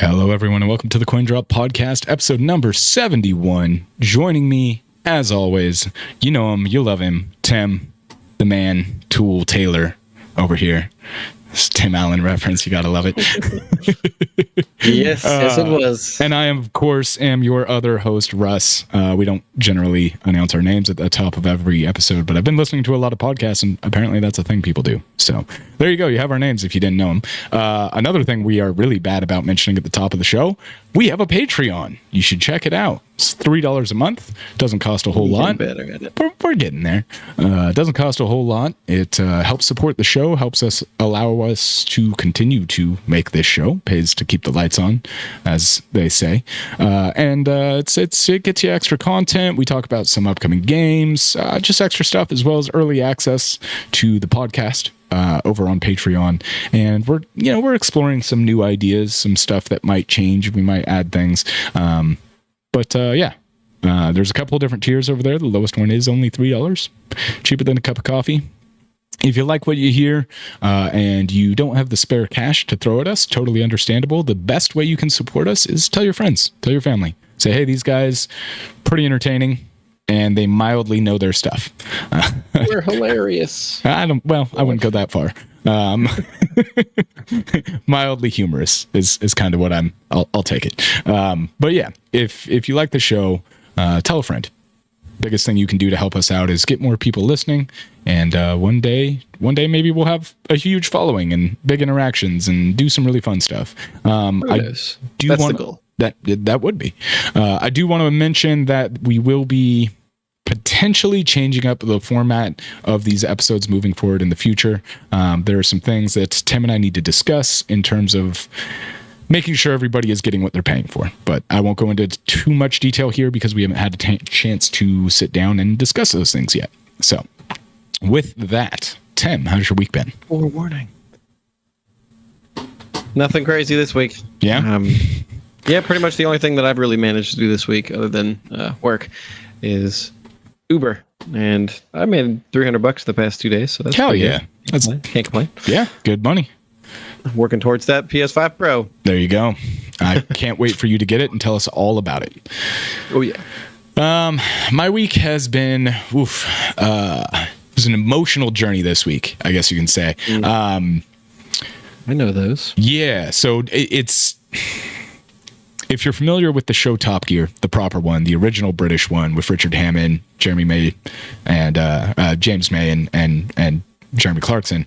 Hello, everyone, and welcome to the Coin Drop Podcast, episode number 71. Joining me, as always, you know him, you love him, Tim, the man, Tool Taylor, over here. It's Tim Allen reference, you gotta love it. Yes, it was. And I, of course, am your other host, Russ. We don't generally announce our names at the top of every episode, but I've been listening to a lot of podcasts, and apparently that's a thing people do. So there you go. You have our names if you didn't know them. Another thing we are really bad about mentioning at the top of the show, we have a Patreon. You should check it out. It's $3 a month. Doesn't cost a whole lot. Better at it. We're getting there. It doesn't cost a whole lot. It helps support the show, helps us allow us to continue to make this show, pays to keep the lights on, as they say. And it gets you extra content. We talk about some upcoming games, just extra stuff, as well as early access to the podcast over on Patreon. And we're exploring some new ideas, some stuff that might change. We might add things. But there's a couple of different tiers over there. The lowest one is only $3, cheaper than a cup of coffee. If you like what you hear and you don't have the spare cash to throw at us, totally understandable. The best way you can support us is tell your friends, tell your family. Say, hey, these guys, pretty entertaining, and they mildly know their stuff. We're hilarious. I wouldn't go that far. Mildly humorous is kind of what I'll take it. But yeah, if you like the show, tell a friend. Biggest thing you can do to help us out is get more people listening, and one day maybe we'll have a huge following and big interactions and do some really fun stuff. That's the goal. That would be. I do want to mention that we will be potentially changing up the format of these episodes moving forward in the future. There are some things that Tim and I need to discuss in terms of making sure everybody is getting what they're paying for. But I won't go into too much detail here because we haven't had a chance to sit down and discuss those things yet. So with that, Tim, how's your week been? Forewarning. Nothing crazy this week. Yeah? Yeah, pretty much the only thing that I've really managed to do this week other than work is Uber. And I made $300 the past 2 days. So that's hell yeah. Can't complain. Yeah, good money. Working towards that PS5 Pro. There you go. I can't wait for you to get it and tell us all about it. Oh, yeah. My week has been, it was an emotional journey this week, I guess you can say. I know those. Yeah. So it's, if you're familiar with the show Top Gear, the proper one, the original British one with Richard Hammond, Jeremy May, and James May and Jeremy Clarkson,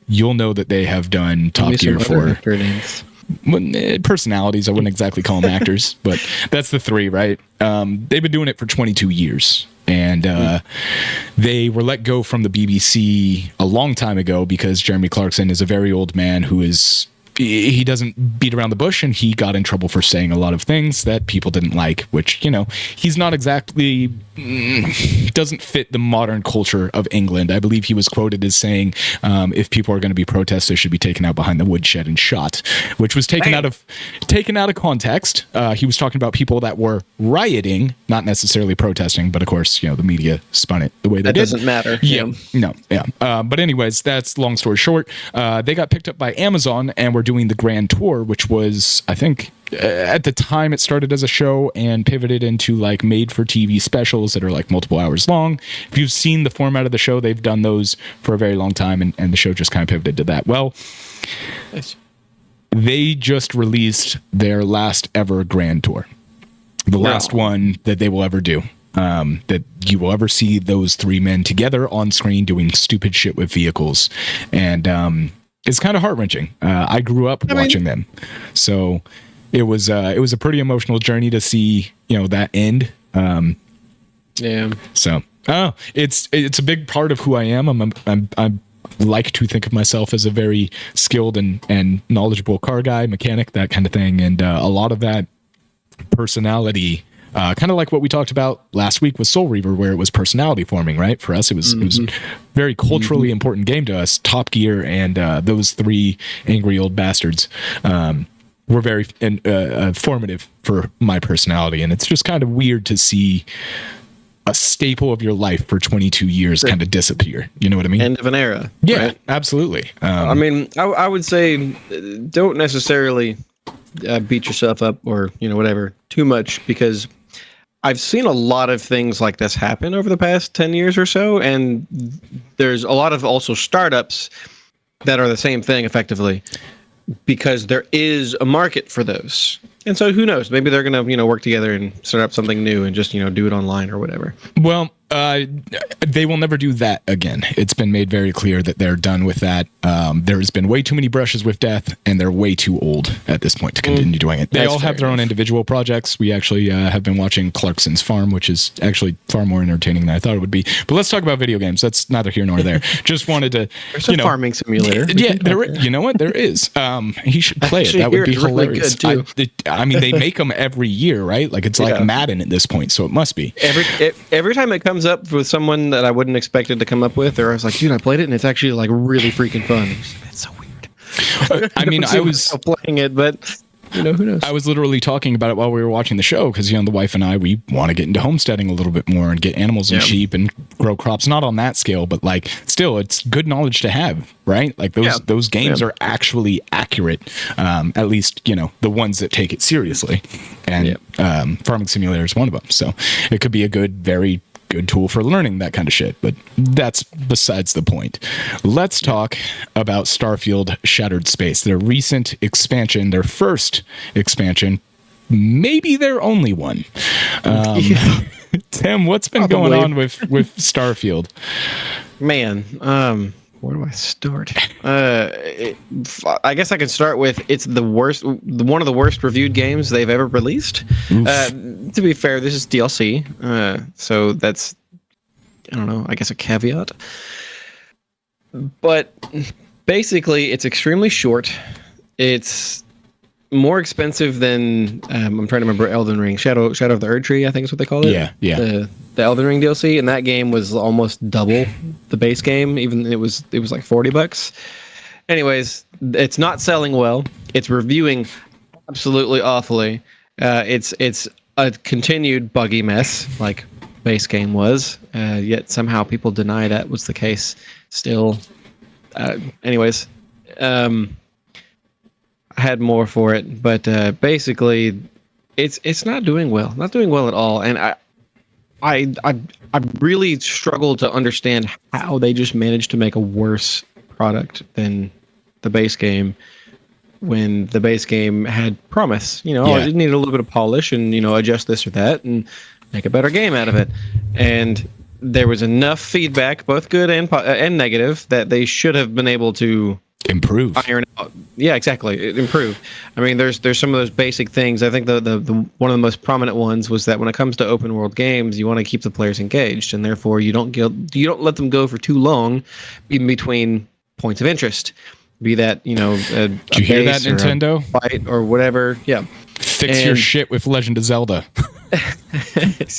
you'll know that they have done Top Gear for personalities. I wouldn't exactly call them actors, but that's the three, right? They've been doing it for 22 years. And they were let go from the BBC a long time ago because Jeremy Clarkson is a very old man who he doesn't beat around the bush, and he got in trouble for saying a lot of things that people didn't like, which, he's not exactly, doesn't fit the modern culture of England. I believe he was quoted as saying, if people are going to be protests, they should be taken out behind the woodshed and shot, which was taken out of context. He was talking about people that were rioting, not necessarily protesting, but of course, the media spun it the way they did. That doesn't matter. Yeah. No. Yeah. But anyways, that's long story short. They got picked up by Amazon and were doing the Grand Tour, which was, I think, at the time it started as a show and pivoted into like made for TV specials that are like multiple hours long. If you've seen the format of the show, they've done those for a very long time, and the show just kind of pivoted to that. Well, nice. They just released their last ever Grand Tour, the last one that they will ever do. That you will ever see those three men together on screen doing stupid shit with vehicles, and it's kind of heart-wrenching. I grew up watching them, so it was a pretty emotional journey to see that end. Yeah. So it's a big part of who I am. I'm like to think of myself as a very skilled and knowledgeable car guy, mechanic, that kind of thing, and a lot of that personality. Kind of like what we talked about last week with Soul Reaver, where it was personality forming, right? For us, it was very culturally important game to us. Top Gear and those three angry old bastards were very formative for my personality. And it's just kind of weird to see a staple of your life for 22 years kind of disappear. You know what I mean? End of an era. Yeah, right? absolutely. I mean, I would say don't necessarily beat yourself up or whatever too much, because I've seen a lot of things like this happen over the past 10 years or so, and there's a lot of also startups that are the same thing effectively, because there is a market for those. And so who knows? Maybe they're going to, work together and start up something new and just, do it online or whatever. Well, they will never do that again. It's been made very clear that they're done with that. There's been way too many brushes with death, and they're way too old at this point to continue doing it. They all have their own individual projects. We actually have been watching Clarkson's Farm, which is actually far more entertaining than I thought it would be. But let's talk about video games. That's neither here nor there. Just wanted to, There's a farming simulator. Yeah, you know what? There is. He should play it. That would be hilarious. Really good too. I mean, they make them every year, right? Like it's like Madden at this point, so it must be. Every time it comes up with someone that I wouldn't expect it to come up with, or I was like, dude, I played it and it's actually like really freaking fun. It's so weird. I mean, I was playing it, but who knows? I was literally talking about it while we were watching the show because the wife and I, we want to get into homesteading a little bit more and get animals and sheep and grow crops. Not on that scale, but like still, it's good knowledge to have, right? Like those games are actually accurate, at least the ones that take it seriously. And Farming Simulator is one of them. So it could be a very good tool for learning that kind of shit, but that's besides the point. Let's talk about Starfield Shattered Space, their recent expansion, their first expansion, maybe their only one. Tim, what's been going on with Starfield? Man, where do I start? I guess I could start with it's one of the worst reviewed games they've ever released. To be fair, this is DLC, so that's, I don't know, I guess a caveat. But basically, it's extremely short. It's more expensive than I'm trying to remember Elden Ring, Shadow of the Erdtree, I think is what they call it. Yeah. The Elden Ring DLC, and that game was almost double the base game. Even it was like $40. Anyways, it's not selling well. It's reviewing absolutely awfully. It's a continued buggy mess, like base game was. Yet somehow people deny that was the case still. Anyways. Had more for it, but basically it's not doing well at all, and I really struggle to understand how they just managed to make a worse product than the base game when the base game had promise. It needed a little bit of polish and adjust this or that and make a better game out of it, and there was enough feedback, both good and negative, that they should have been able to improve. Iron out. Yeah, exactly. Improve. I mean, there's some of those basic things. I think the one of the most prominent ones was that when it comes to open world games, you want to keep the players engaged, and therefore you don't let them go for too long in between points of interest. Be that did you hear that, Nintendo? Fight or whatever. Yeah. Fix your shit with Legend of Zelda.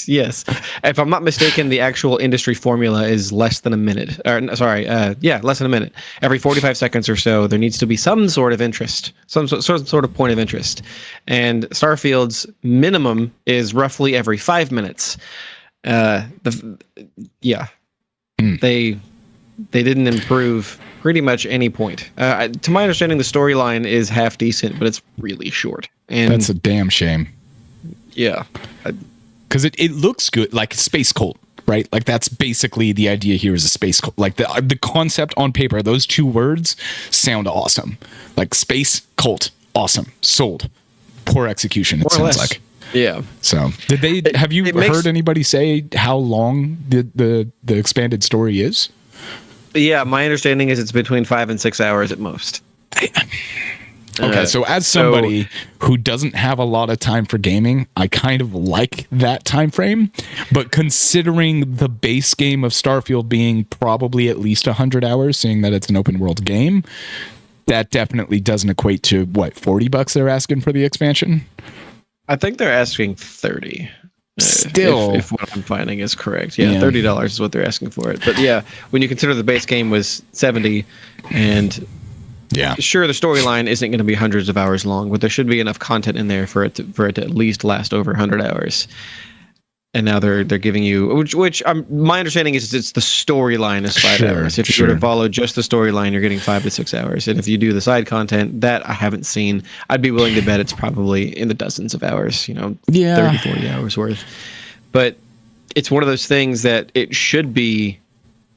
Yes. If I'm not mistaken, the actual industry formula is less than a minute. Less than a minute. Every 45 seconds or so, there needs to be some sort of interest, some sort of point of interest. And Starfield's minimum is roughly every 5 minutes. They didn't improve pretty much any point. To my understanding, the storyline is half decent, but it's really short. And that's a damn shame. Yeah. Because it looks good, like space cult, right? Like that's basically the idea here is a space cult. Like the concept on paper, those two words sound awesome. Like space cult, awesome. Sold. Poor execution, it sounds like. Yeah. So have you heard anybody say how long the expanded story is? Yeah, my understanding is it's between 5 and 6 hours at most. Okay, so as somebody who doesn't have a lot of time for gaming, I kind of like that time frame. But considering the base game of Starfield being probably at least 100 hours, seeing that it's an open world game, that definitely doesn't equate to what, $40 they're asking for the expansion? I think they're asking 30. Still, if what I'm finding is correct, $30 is what they're asking for it. But yeah, when you consider the base game was 70, and sure, the storyline isn't going to be hundreds of hours long, but there should be enough content in there for it to at least last over 100 hours. and now they're giving you which my understanding is it's the storyline is 5 hours. If you were to follow just the storyline, you're getting 5 to 6 hours, and if you do the side content, that I haven't seen, I'd be willing to bet it's probably in the dozens of hours, 30, 40 hours worth. But it's one of those things that it should be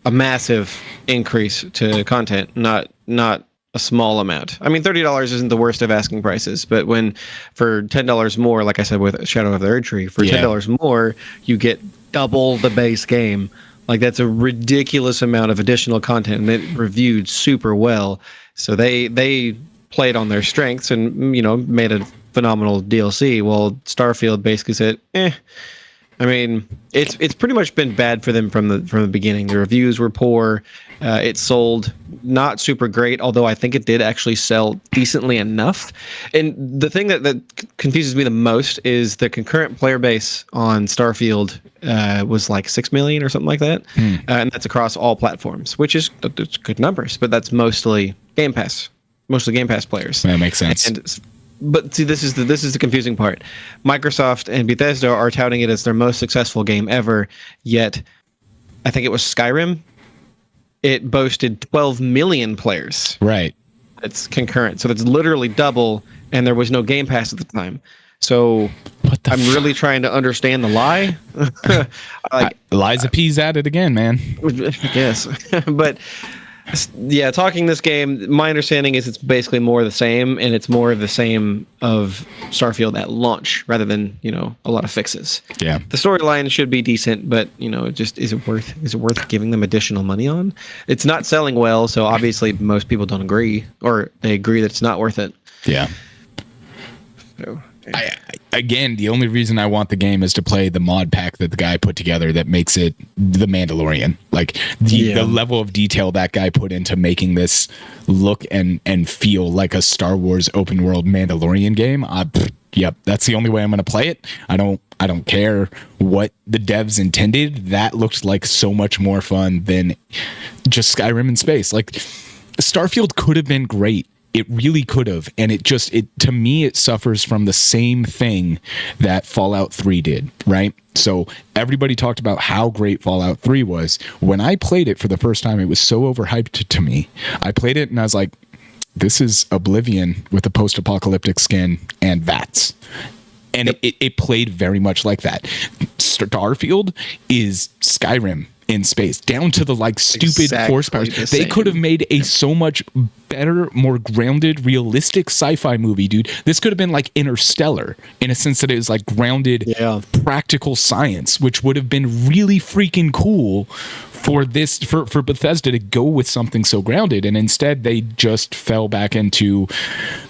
a massive increase to content, not a small amount. I mean, $30 isn't the worst of asking prices, but when for $10 more, like I said with Shadow of the Erdtree, for $10 more, you get double the base game. Like, that's a ridiculous amount of additional content, and it reviewed super well. So they played on their strengths and made a phenomenal DLC. Well, Starfield basically said, I mean, it's pretty much been bad for them from the beginning. The reviews were poor. It sold not super great, although I think it did actually sell decently enough. And the thing that confuses me the most is the concurrent player base on Starfield was like 6 million or something like that, and that's across all platforms, which is that's good numbers. But that's mostly Game Pass players. That makes sense. But see, this is the confusing part. Microsoft and Bethesda are touting it as their most successful game ever, yet I think it was Skyrim. It boasted 12 million players. Right. It's concurrent. So that's literally double, and there was no Game Pass at the time. So I'm really trying to understand the lie. Liza P's at it again, man. I guess. But yeah, talking this game, my understanding is it's basically more of the same, and it's more of the same of Starfield at launch rather than, a lot of fixes. Yeah. The storyline should be decent, but, it just is it worth giving them additional money on? It's not selling well, so obviously most people don't agree, or they agree that it's not worth it. Yeah. So, Again, the only reason I want the game is to play the mod pack that the guy put together that makes it the Mandalorian. Like the level of detail that guy put into making this look and feel like a Star Wars open world Mandalorian game. Yep, that's the only way I'm going to play it. I don't care what the devs intended. That looked like so much more fun than just Skyrim in space. Like, Starfield could have been great. It really could have, and to me, it suffers from the same thing that Fallout 3 did, right? So everybody talked about how great Fallout 3 was. When I played it for the first time, it was so overhyped to me. I played it and I was like, this is Oblivion with a post-apocalyptic skin and VATS. And it played very much like that. Starfield is Skyrim in space, down to the stupid force powers. They could have made a so much better, more grounded, realistic sci-fi movie, dude. This could have been like Interstellar in a sense that it is like grounded, practical science, which would have been really freaking cool for Bethesda to go with something so grounded, and instead they just fell back into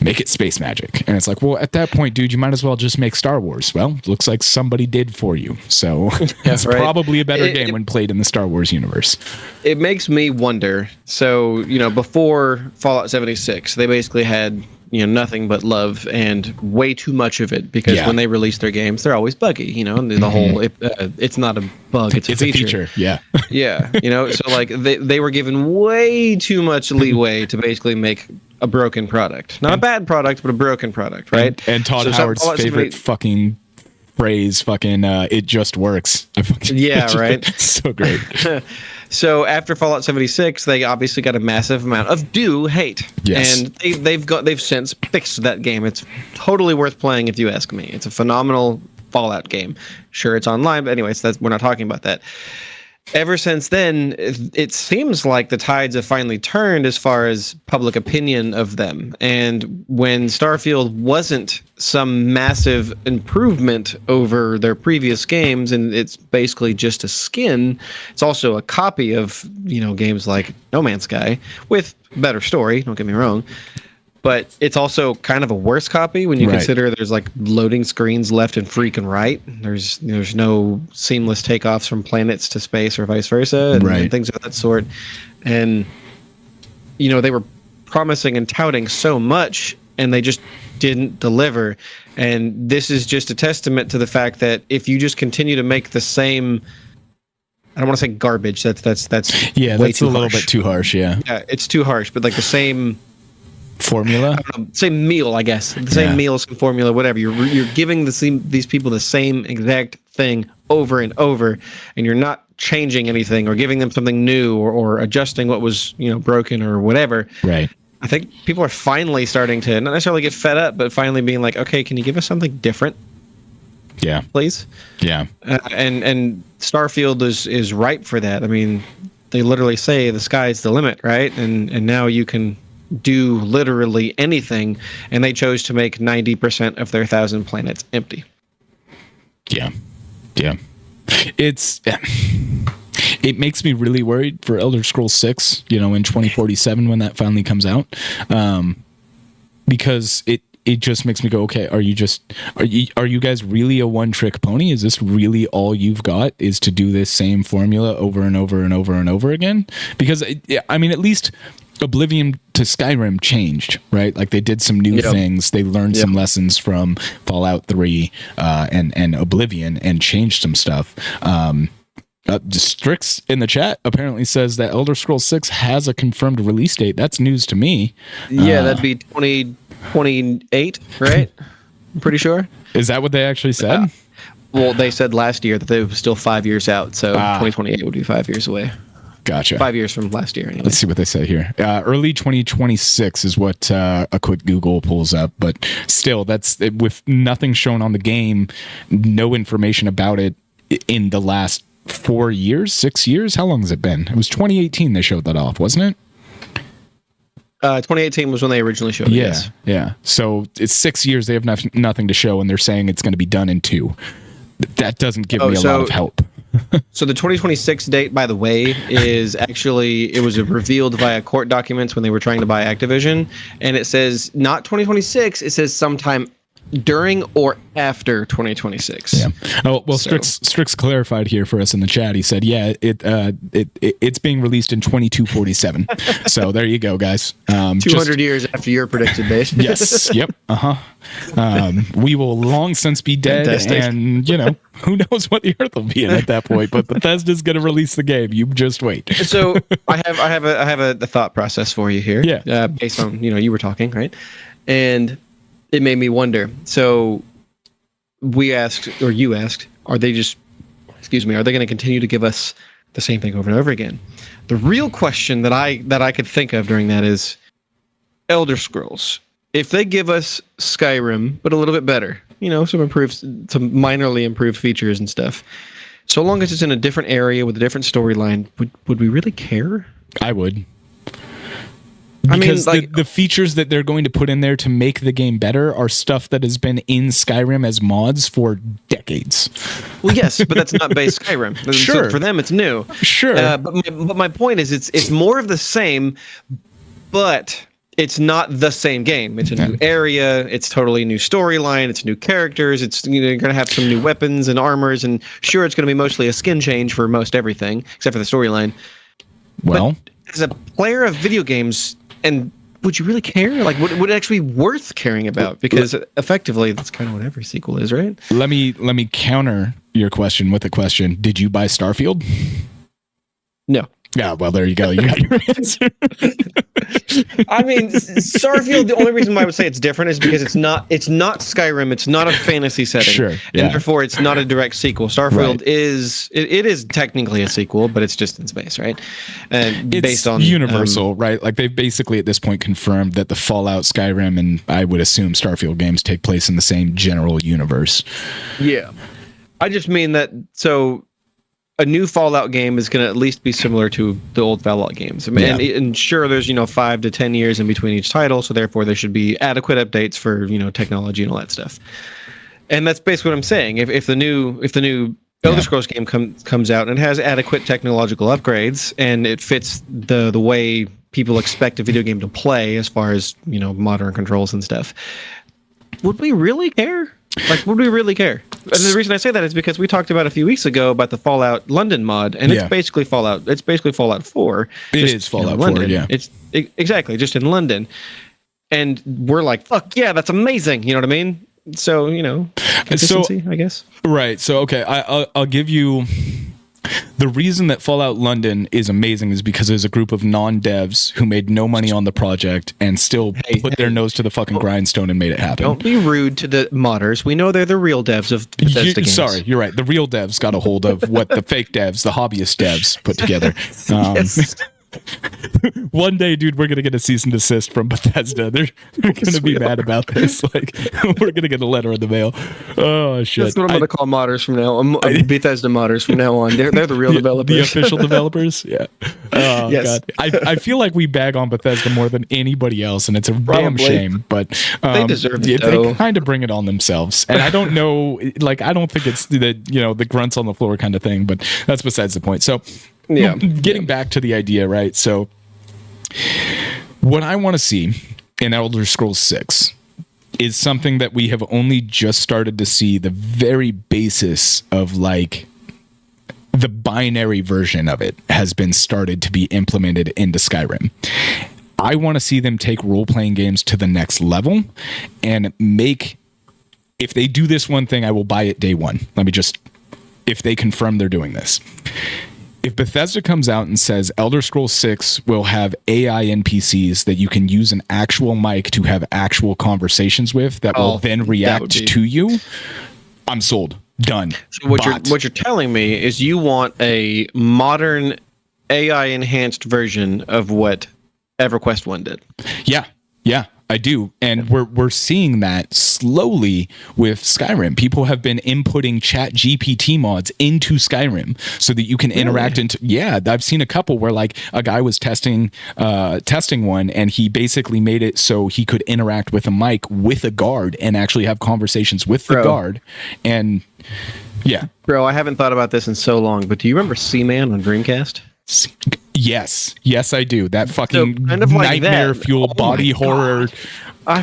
make it space magic. And it's like, well, at that point, dude, you might as well just make Star Wars. Well, looks like somebody did for you. So it's probably a better game when played in the Star Wars universe. It makes me wonder. So, before Fallout 76, they basically had nothing but love and way too much of it, because when they release their games, they're always buggy, and the whole it's not a bug, it's a feature. Yeah. So like they were given way too much leeway to basically make a broken product, not a bad product, but a broken product, right? And Todd Howard's favorite fucking phrase, it just works. Right. So great. So after Fallout 76, they obviously got a massive amount of hate. Yes. And they've since fixed that game. It's totally worth playing if you ask me. It's a phenomenal Fallout game. Sure, it's online, but anyways, we're not talking about that. Ever since then, it seems like the tides have finally turned as far as public opinion of them. And when Starfield wasn't some massive improvement over their previous games, and it's basically just a skin, it's also a copy of, games like No Man's Sky with better story, don't get me wrong. But it's also kind of a worse copy when you consider there's like loading screens left and freaking right. There's no seamless takeoffs from planets to space or vice versa, and things of that sort. And they were promising and touting so much, and they just didn't deliver. And this is just a testament to the fact that if you just continue to make the same, I don't want to say garbage. That's way that's too a little harsh. bit too harsh. Yeah, it's too harsh. But like the same formula, same meal, I guess. The same meal, same formula, whatever. You're giving these people the same exact thing over and over, and you're not changing anything or giving them something new or adjusting what was, broken or whatever. Right. I think people are finally starting to not necessarily get fed up, but finally being like, okay, can you give us something different? Yeah. Please. Yeah. And Starfield is ripe for that. I mean, they literally say the sky's the limit, right? And now you can do literally anything, and they chose to make 90% of their 1,000 planets empty. Yeah. It makes me really worried for Elder Scrolls 6, in 2047 when that finally comes out, because it just makes me go, okay, are you guys really a one-trick pony? Is this really all you've got, is to do this same formula over and over and over and over again? Because at least Oblivion to Skyrim changed, right? Like they did some new things. They learned some lessons from Fallout 3 and Oblivion and changed some stuff. Strix in the chat apparently says that Elder Scrolls 6 has a confirmed release date. That's news to me. Yeah, that'd be 2028, right? I'm pretty sure. Is that what they actually said? Well, they said last year that they were still 5 years out, so 2028 would be 5 years away. Gotcha. 5 years from last year, anyway. Let's see what they say here. Early 2026 is what a quick Google pulls up, but still, that's with nothing shown on the game, no information about it in the last 4 years, 6 years. How long has it been? It was 2018 they showed that off, wasn't it? 2018 was when they originally showed it. Yes. Yeah. So it's 6 years. They have nothing to show, and they're saying it's going to be done in 2. That doesn't give me a lot of help. So the 2026 date, by the way, is actually, it was revealed via court documents when they were trying to buy Activision, and it says not 2026, it says sometime during or after 2026. Yeah. Oh well, Strix clarified here for us in the chat. He said, "Yeah, it's being released in 2247." So there you go, guys. 200 years after your predicted date. Yes. Yep. We will long since be dead, and who knows what the Earth will be in at that point. But Bethesda's going to release the game. You just wait. So I have a thought process for you here. Yeah. Based on you were talking, right, and it made me wonder. So we asked, or you asked, are they going to continue to give us the same thing over and over again? The real question that I could think of during that is Elder Scrolls. If they give us Skyrim, but a little bit better, some minorly improved features and stuff, so long as it's in a different area with a different storyline, would we really care? I would. Because the features that they're going to put in there to make the game better are stuff that has been in Skyrim as mods for decades. Well, yes, but that's not base Skyrim. Sure. So for them, it's new. Sure. But my point is, it's more of the same, but it's not the same game. It's a new area. It's totally new storyline. It's new characters. It's going to have some new weapons and armors, and sure, it's going to be mostly a skin change for most everything except for the storyline. Well, but as a player of video games. And would you really care? Like, would it actually be worth caring about? Because effectively, that's kind of what every sequel is, right? Let me counter your question with a question. Did you buy Starfield? No. Yeah, well, there you go. You got your answer. I mean, Starfield, the only reason why I would say it's different is because it's not Skyrim. It's not a fantasy setting. Sure. Yeah. And therefore, it's not a direct sequel. Starfield is technically a sequel, but it's just in space, right? And it's based on Universal, right? Like they've basically at this point confirmed that the Fallout, Skyrim, and I would assume Starfield games take place in the same general universe. Yeah. I just mean that, so a new Fallout game is going to at least be similar to the old Fallout games. I mean, and sure, there's 5 to 10 years in between each title, so therefore there should be adequate updates for technology and all that stuff. And that's basically what I'm saying. If the new Elder Scrolls game comes out and it has adequate technological upgrades and it fits the way people expect a video game to play as far as modern controls and stuff, would we really care? Like, would we really care? And the reason I say that is because we talked about a few weeks ago about the Fallout London mod, and it's basically Fallout. It's basically Fallout 4. It is Fallout 4, London. yeah. It's exactly just in London, and we're like, fuck yeah, that's amazing. You know what I mean? So consistency, I guess. Right. So okay, I'll give you The reason that Fallout London is amazing is because there's a group of non-devs who made no money on the project and still put their nose to the fucking grindstone and made it happen. Don't be rude to the modders. We know they're the real devs of Bethesda games. Sorry, you're right. The real devs got a hold of what the fake devs, the hobbyist devs, put together. Yes. One day, dude, we're gonna get a cease and desist from Bethesda. They're gonna be mad about this. Like, we're gonna get a letter in the mail. Oh shit! That's what I'm gonna call modders from now on. Bethesda modders from now on. They're the real developers. The official developers. Yeah. Oh yes. God. I feel like we bag on Bethesda more than anybody else, and it's a damn shame. But they deserve it. They kind of bring it on themselves, and I don't know. Like, I don't think it's the grunts on the floor kind of thing. But that's besides the point. So. Yeah. Getting back to the idea, right? So what I want to see in Elder Scrolls 6 is something that we have only just started to see the very basis of, like, the binary version of it has been started to be implemented into Skyrim. I want to see them take role-playing games to the next level and make, if they do this one thing, I will buy it day one. If they confirm they're doing this. If Bethesda comes out and says Elder Scrolls 6 will have AI NPCs that you can use an actual mic to have actual conversations with that will then react to you, I'm sold. Done. So what you're telling me is you want a modern AI enhanced version of what EverQuest 1 did. Yeah, I do. And we're seeing that slowly with Skyrim. People have been inputting Chat GPT mods into Skyrim so that you can interact I've seen a couple where, like, a guy was testing one and he basically made it so he could interact with a mic with a guard and actually have conversations with the guard. And yeah. Bro, I haven't thought about this in so long, but do you remember Seaman on Dreamcast? Yes, I do. That fucking nightmare fueled body horror. I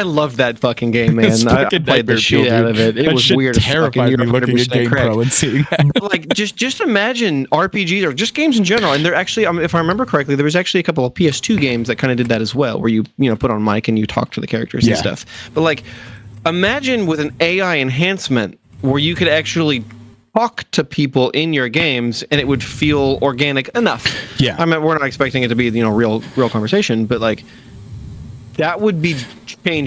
love that fucking game, man. I played the shit out of it. It was weird. Terrified me looking at Game Pro and seeing that. Like, just imagine RPGs or just games in general. And they're actually, if I remember correctly, there was actually a couple of PS2 games that kind of did that as well, where you put on mic and you talk to the characters and stuff. But, like, imagine with an AI enhancement where you could actually talk to people in your games and it would feel organic enough. Yeah. I mean, we're not expecting it to be, real conversation, but, like, that would be game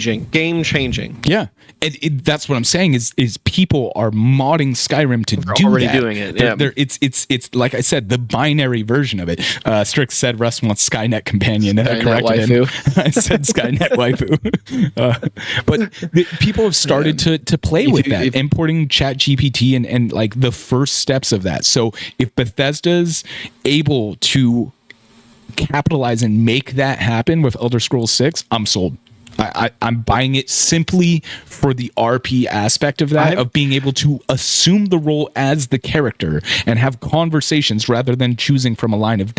changing. Yeah. And that's what I'm saying is people are modding Skyrim to do already that. Doing it. Yeah. It's like I said, the binary version of it. Strix said Russ wants Skynet companion. And I corrected him. I said Skynet waifu. But people have started to play with that, importing Chat GPT and like the first steps of that. So if Bethesda's able to capitalize and make that happen with Elder Scrolls 6, I'm sold. I'm buying it simply for the RP aspect of that, of being able to assume the role as the character and have conversations rather than choosing from a line of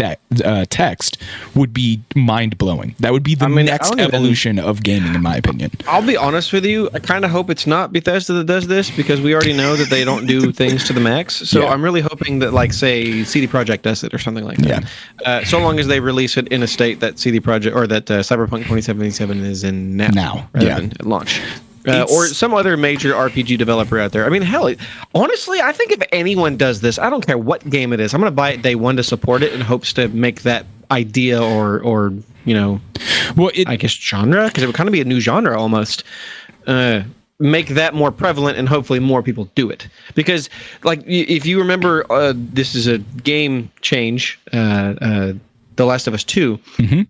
text would be mind-blowing. That would be the next evolution of gaming, in my opinion. I'll be honest with you. I kind of hope it's not Bethesda that does this, because we already know that they don't do things to the max. So I'm really hoping that, like, say, CD Projekt does it or something like that. Yeah. So long as they release it in a state that CD Projekt or that Cyberpunk 2077 is in now rather than at launch. Or some other major RPG developer out there. I mean, hell, honestly, I think if anyone does this, I don't care what game it is, I'm going to buy it day one to support it in hopes to make that idea or I guess genre, because it would kind of be a new genre almost. Make that more prevalent and hopefully more people do it. Because, like, if you remember, this is a game change, The Last of Us 2. Mm-hmm.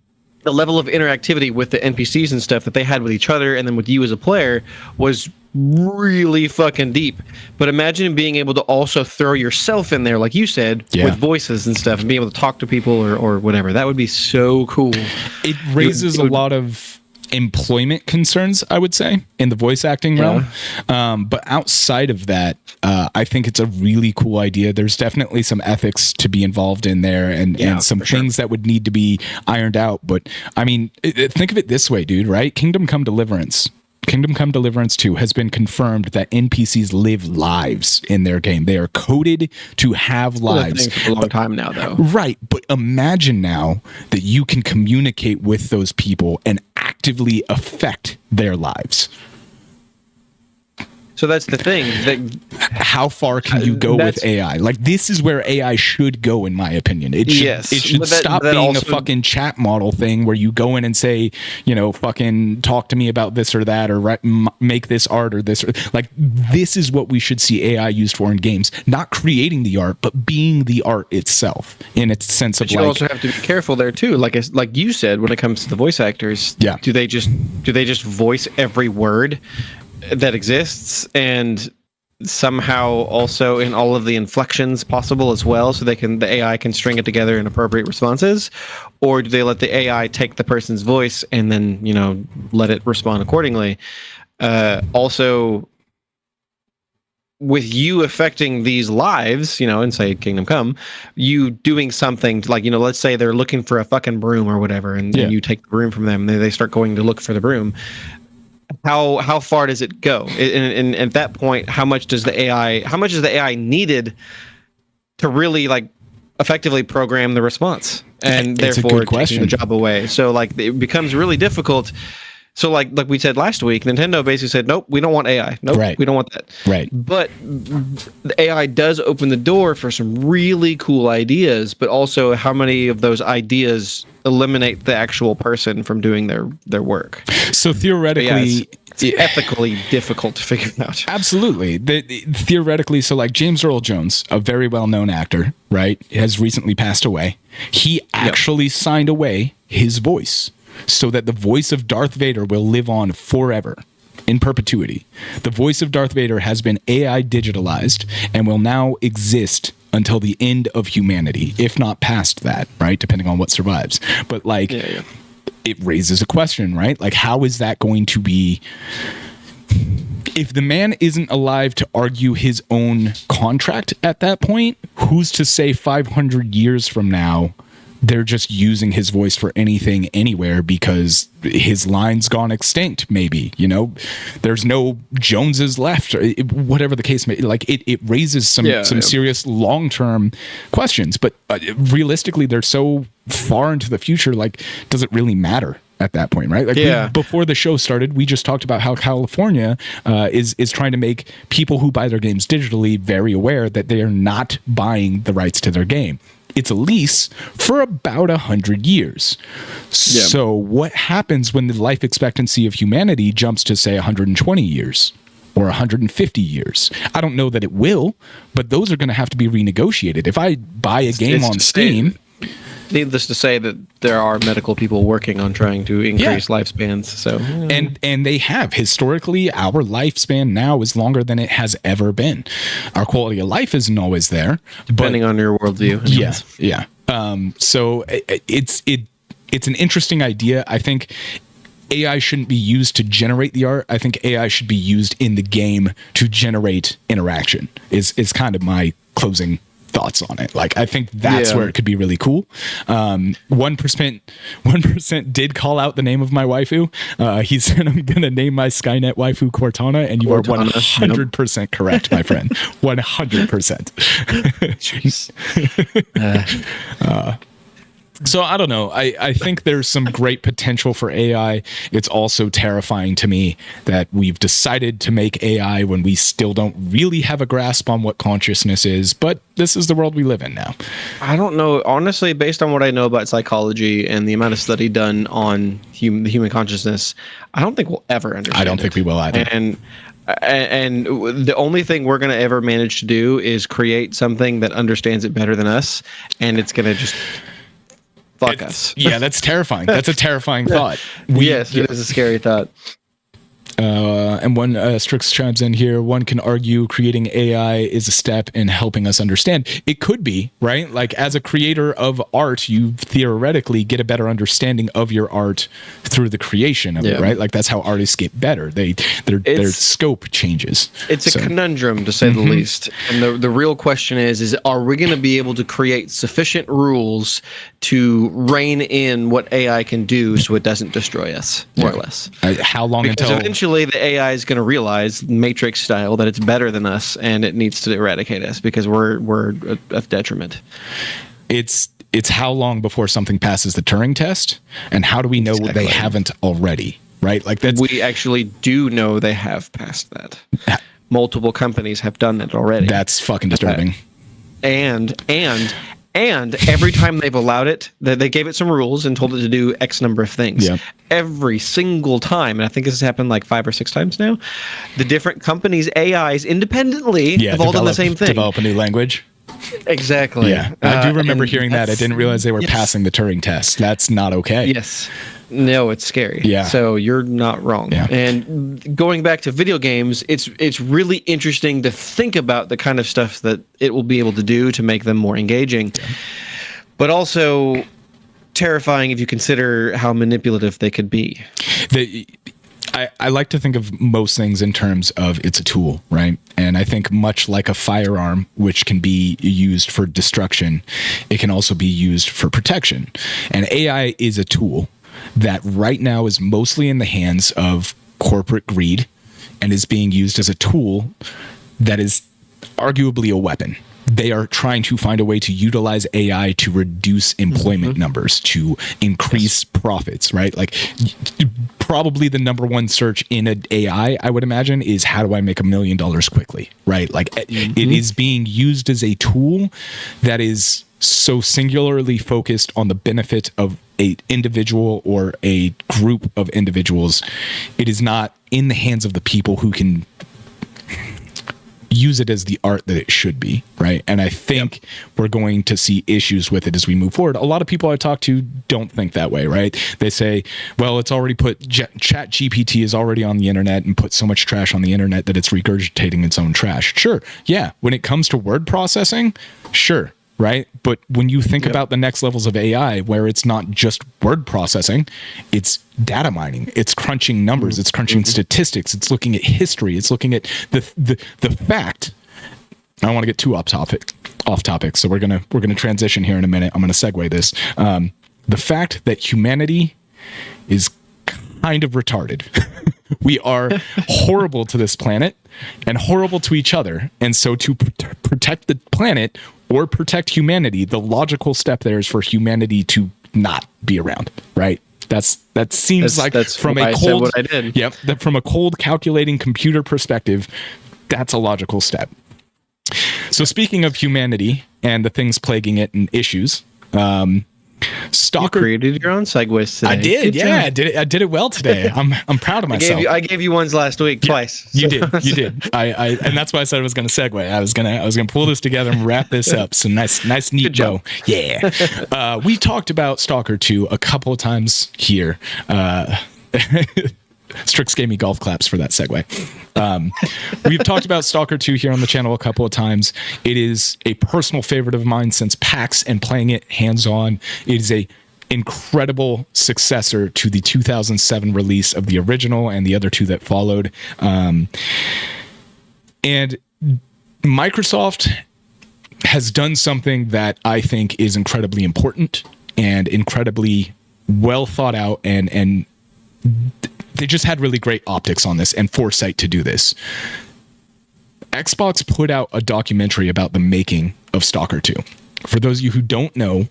The level of interactivity with the NPCs and stuff that they had with each other and then with you as a player was really fucking deep. But imagine being able to also throw yourself in there, like you said, with voices and stuff, and being able to talk to people or whatever. That would be so cool. It raises a lot of employment concerns, I would say, in the voice acting realm. But outside of that, I think it's a really cool idea. There's definitely some ethics to be involved in there and some things that would need to be ironed out. But I mean, think of it this way, dude, right? Kingdom Come Deliverance 2 has been confirmed that NPCs live lives in their game. They are coded to have lives. For a long time now, though. Right. But imagine now that you can communicate with those people and actively affect their lives. So that's the thing. How far can you go with AI? Like, this is where AI should go, in my opinion. It should stop being a fucking chat model thing where you go in and say, fucking talk to me about this or that, or make this art or this. Like, this is what we should see AI used for in games. Not creating the art, but being the art itself in its sense of, you also have to be careful there too. Like you said, when it comes to the voice actors, do they just voice every word that exists, and somehow also in all of the inflections possible as well, so the AI can string it together in appropriate responses? Or do they let the AI take the person's voice and then let it respond accordingly? Also, with you affecting these lives, in say Kingdom Come, you doing something to, like, let's say they're looking for a fucking broom or whatever, and you take the broom from them, and they start going to look for the broom. How far does it go? And at that point, how much is the AI needed to really, like, effectively program the response, and therefore taking the job away? So, like, it becomes really difficult. So, like we said last week, Nintendo basically said, nope, we don't want AI. Nope, we don't want that. Right. But the AI does open the door for some really cool ideas, but also how many of those ideas eliminate the actual person from doing their work? So theoretically, it's ethically difficult to figure out. Absolutely. Theoretically, so like James Earl Jones, a very well-known actor, right, has recently passed away. He actually signed away his voice so that the voice of Darth Vader will live on forever, in perpetuity. The voice of Darth Vader has been AI digitalized and will now exist until the end of humanity, if not past that, right? Depending on what survives. But, like, it raises a question, right? Like, how is that going to be... If the man isn't alive to argue his own contract at that point, who's to say 500 years from now they're just using his voice for anything, anywhere, because his line's gone extinct, maybe, there's no Joneses left, or whatever the case may be. Like, it raises some serious long-term questions, but realistically, they're so far into the future, like, does it really matter at that point, right? Like, before the show started, we just talked about how California is trying to make people who buy their games digitally very aware that they are not buying the rights to their game. It's a lease for about 100 years. So what happens when the life expectancy of humanity jumps to, say, 120 years or 150 years? I don't know that it will, but those are going to have to be renegotiated. If I buy a game on Steam... Needless to say that there are medical people working on trying to increase lifespans. So and they have. Historically, our lifespan now is longer than it has ever been. Our quality of life isn't always there, depending on your worldview. So it's an interesting idea. I think AI shouldn't be used to generate the art. I think AI should be used in the game to generate interaction. Is kind of my closing thoughts on it. Like, I think that's where it could be really cool. 1% did call out the name of my waifu. He said, I'm gonna name my Skynet waifu Cortana, and you are 100% correct, my friend. 100%. So I don't know. I think there's some great potential for AI. It's also terrifying to me that we've decided to make AI when we still don't really have a grasp on what consciousness is, but this is the world we live in now. I don't know. Honestly, based on what I know about psychology and the amount of study done on the human consciousness, I don't think we'll ever understand it. I don't think we will either. And the only thing we're going to ever manage to do is create something that understands it better than us, and it's going to just... fuck us. Yeah, that's terrifying. That's a terrifying thought. Yes, it is a scary thought. And one Strix chimes in here. One can argue creating AI is a step in helping us understand. It could be, right? Like, as a creator of art, you theoretically get a better understanding of your art through the creation of it, right? Like, that's how artists get better. Their scope changes. It's a conundrum, to say the least. And the real question is are we going to be able to create sufficient rules to rein in what AI can do so it doesn't destroy us, more or less? How long because eventually the AI is going to realize, Matrix style, that it's better than us and it needs to eradicate us because we're a detriment. It's how long before something passes the Turing test, and how do we know they haven't already? Right? Like, we actually do know they have passed that. multiple companies have done it already. That's fucking disturbing. And every time they've allowed it, they gave it some rules and told it to do X number of things. Yeah. Every single time, and I think this has happened like 5 or 6 times now, the different companies' AIs independently have all done the same thing. Develop a new language. Exactly. Yeah, I do remember hearing that. I didn't realize they were passing the Turing test. That's not okay. Yes. No, it's scary. Yeah. So you're not wrong. Yeah. And going back to video games, it's really interesting to think about the kind of stuff that it will be able to do to make them more engaging, but also terrifying if you consider how manipulative they could be. I like to think of most things in terms of it's a tool, right? And I think much like a firearm, which can be used for destruction, it can also be used for protection. And AI is a tool that right now is mostly in the hands of corporate greed and is being used as a tool that is arguably a weapon. They are trying to find a way to utilize AI to reduce employment numbers, to increase profits, right? Like probably the number one search in an AI, I would imagine, is how do I make $1 million quickly, right? Like it is being used as a tool that is so singularly focused on the benefit of an individual or a group of individuals. It is not in the hands of the people who can use it as the art that it should be, right? And I think we're going to see issues with it as we move forward. A lot of people I talk to don't think that way, right? They say, well, it's already put, Chat GPT is already on the internet and put so much trash on the internet that it's regurgitating its own trash. Sure, yeah. When it comes to word processing, sure, right? But when you think about the next levels of AI, where it's not just word processing, it's data mining, it's crunching numbers, it's crunching statistics, it's looking at history, it's looking at the fact. I don't want to get too off topic, so we're gonna transition here in a minute. I'm gonna segue this. The fact that humanity is kind of retarded. We are horrible to this planet and horrible to each other, and so to protect the planet or protect humanity, the logical step there is for humanity to not be around, right? That seems like from a cold, from a cold calculating computer perspective, that's a logical step. So speaking of humanity and the things plaguing it and issues, Stalker, you created your own segues today. I did. Yeah, I did it well today. I'm proud of myself. I gave you ones last week twice. You did. I and that's why I said I was going to segue. I was going to pull this together and wrap this up. So nice neat bow. Yeah. We talked about Stalker 2 a couple of times here. Strix gave me golf claps for that segue. We've talked about Stalker 2 here on the channel a couple of times. It is a personal favorite of mine since PAX and playing it hands-on. It is a incredible successor to the 2007 release of the original and the other two that followed. And Microsoft has done something that I think is incredibly important and incredibly well thought out, and they just had really great optics on this and foresight to do this. Xbox put out a documentary about the making of Stalker 2. For those of you who don't know,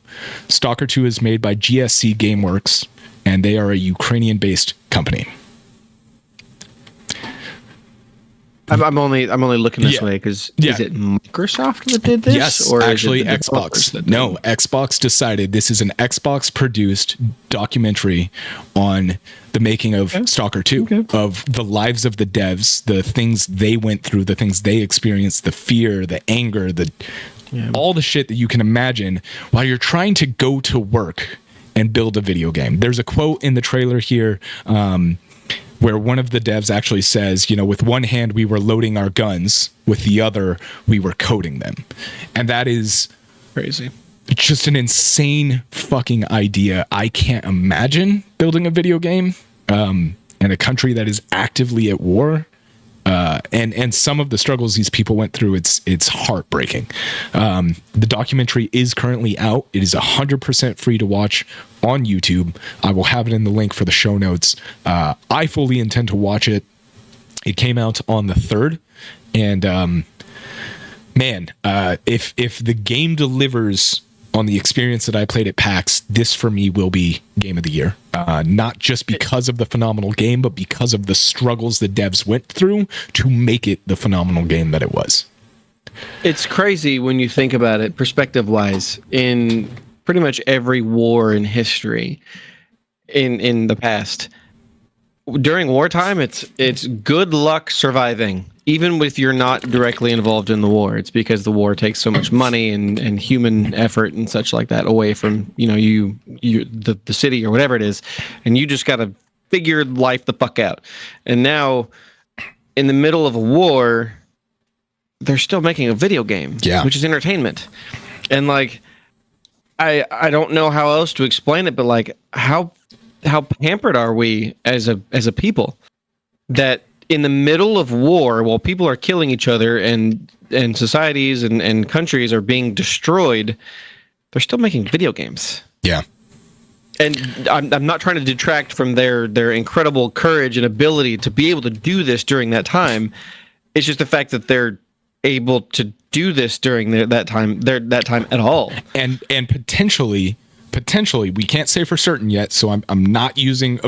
Stalker 2 is made by GSC Gameworks, and they are a Ukrainian-based company. I'm only looking this way because is it Microsoft that did this? Yes, or actually Xbox. No, Xbox decided this is an Xbox-produced documentary on the making of Stalker 2, of the lives of the devs, the things they went through, the things they experienced, the fear, the anger, all the shit that you can imagine while you're trying to go to work and build a video game. There's a quote in the trailer here where one of the devs actually says, with one hand we were loading our guns, with the other we were coding them. And that is crazy. Just an insane fucking idea. I can't imagine building a video game in a country that is actively at war. And some of the struggles these people went through, it's heartbreaking. The documentary is currently out. It is 100% free to watch on YouTube. I will have it in the link for the show notes. I fully intend to watch it. It came out on the 3rd, and if the game delivers on the experience that I played at PAX, this for me will be game of the year. Not just because of the phenomenal game, but because of the struggles the devs went through to make it the phenomenal game that it was. It's crazy when you think about it, perspective-wise. In pretty much every war in history, in the past, during wartime, it's good luck surviving. Even if you're not directly involved in the war, it's because the war takes so much money and human effort and such like that away from the city or whatever it is, and you just got to figure life the fuck out. And now, in the middle of a war, they're still making a video game, which is entertainment. And like, I don't know how else to explain it, but like, how pampered are we as a people that in the middle of war, while people are killing each other and societies and countries are being destroyed, they're still making video games. Yeah. And I'm not trying to detract from their incredible courage and ability to be able to do this during that time. It's just the fact that they're able to do this during that time at all. And potentially, we can't say for certain yet, so I'm not using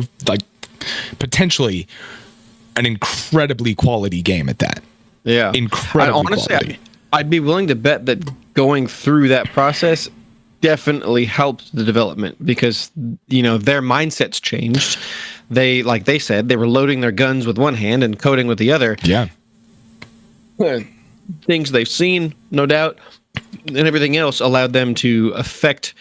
potentially an incredibly quality game at that. Yeah. Incredibly quality. I'd be willing to bet that going through that process definitely helped the development because, their mindsets changed. They, like they said, they were loading their guns with one hand and coding with the other. Yeah. Things they've seen, no doubt, and everything else allowed them to affect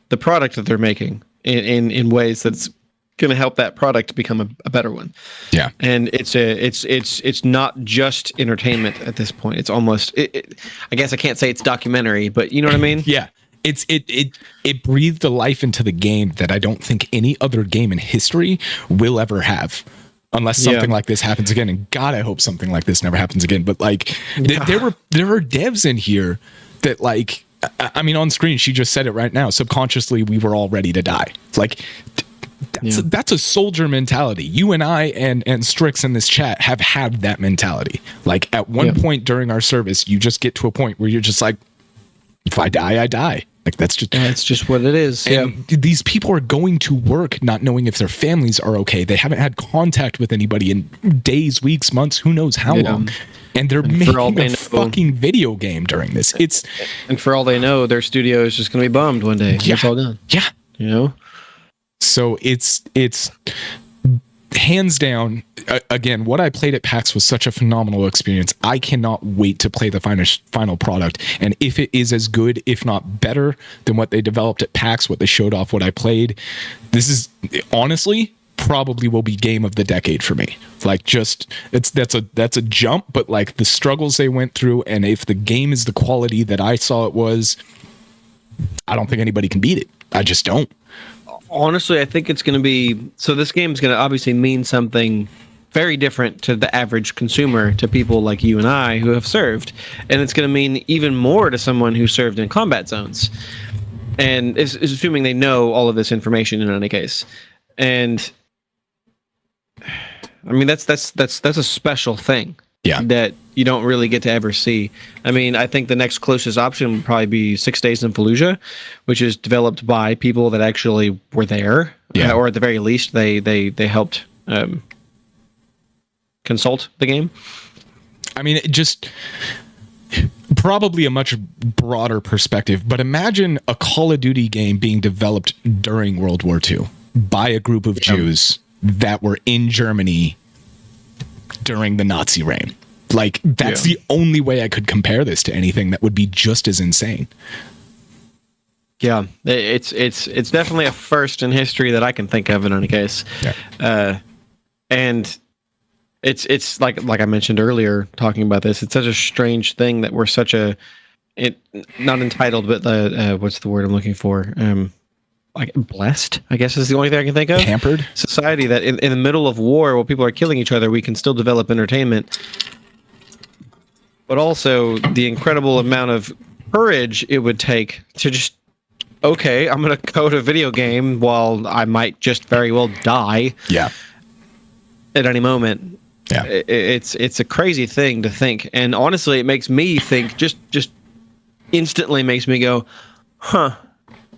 the product that they're making in ways that's going to help that product become a better one. Yeah. And it's not just entertainment at this point. It's almost I guess I can't say it's documentary, but you know what I mean? Yeah. It breathed a life into the game that I don't think any other game in history will ever have. Unless something like this happens again, and God, I hope something like this never happens again. But like, there were devs in here that like, I mean, on screen, she just said it right now. Subconsciously, we were all ready to die. Like, that's a soldier mentality. You and I and Strix in this chat have had that mentality. Like at one point during our service, you just get to a point where you're just like, if I die, I die. Like that's just what it is. And these people are going to work not knowing if their families are okay. They haven't had contact with anybody in days, weeks, months, who knows how long. And they're making a fucking video game during this. And for all they know, their studio is just going to be bummed one day. Yeah, it's all done. Yeah. So it's hands down, again, what I played at PAX was such a phenomenal experience. I cannot wait to play the final product. And if it is as good, if not better than what they developed at PAX, what they showed off, what I played, this is honestly probably will be game of the decade for me. Like that's a jump, but like the struggles they went through, and if the game is the quality that I saw it was, I don't think anybody can beat it. I just don't. Honestly, I think it's going to be... So this game is going to obviously mean something very different to the average consumer, to people like you and I who have served. And it's going to mean even more to someone who served in combat zones. And is assuming they know all of this information in any case. And I mean, that's a special thing. Yeah. That you don't really get to ever see. I mean, I think the next closest option would probably be 6 Days in Fallujah, which is developed by people that actually were there, or at the very least, they helped consult the game. I mean, it just probably a much broader perspective, but imagine a Call of Duty game being developed during World War II by a group of Jews that were in Germany during the Nazi reign. Like that's the only way I could compare this to anything that would be just as insane. Yeah, it's definitely a first in history that I can think of in any case. Yeah. And it's like I mentioned earlier talking about this, it's such a strange thing that we're such not entitled, but what's the word I'm looking for? Like blessed, I guess is the only thing I can think of. Pampered society that in the middle of war, while people are killing each other, we can still develop entertainment. But also the incredible amount of courage it would take to just, okay, I'm going to code a video game while I might just very well die. Yeah. At any moment. Yeah. It's a crazy thing to think, and honestly, it makes me think. Just instantly makes me go,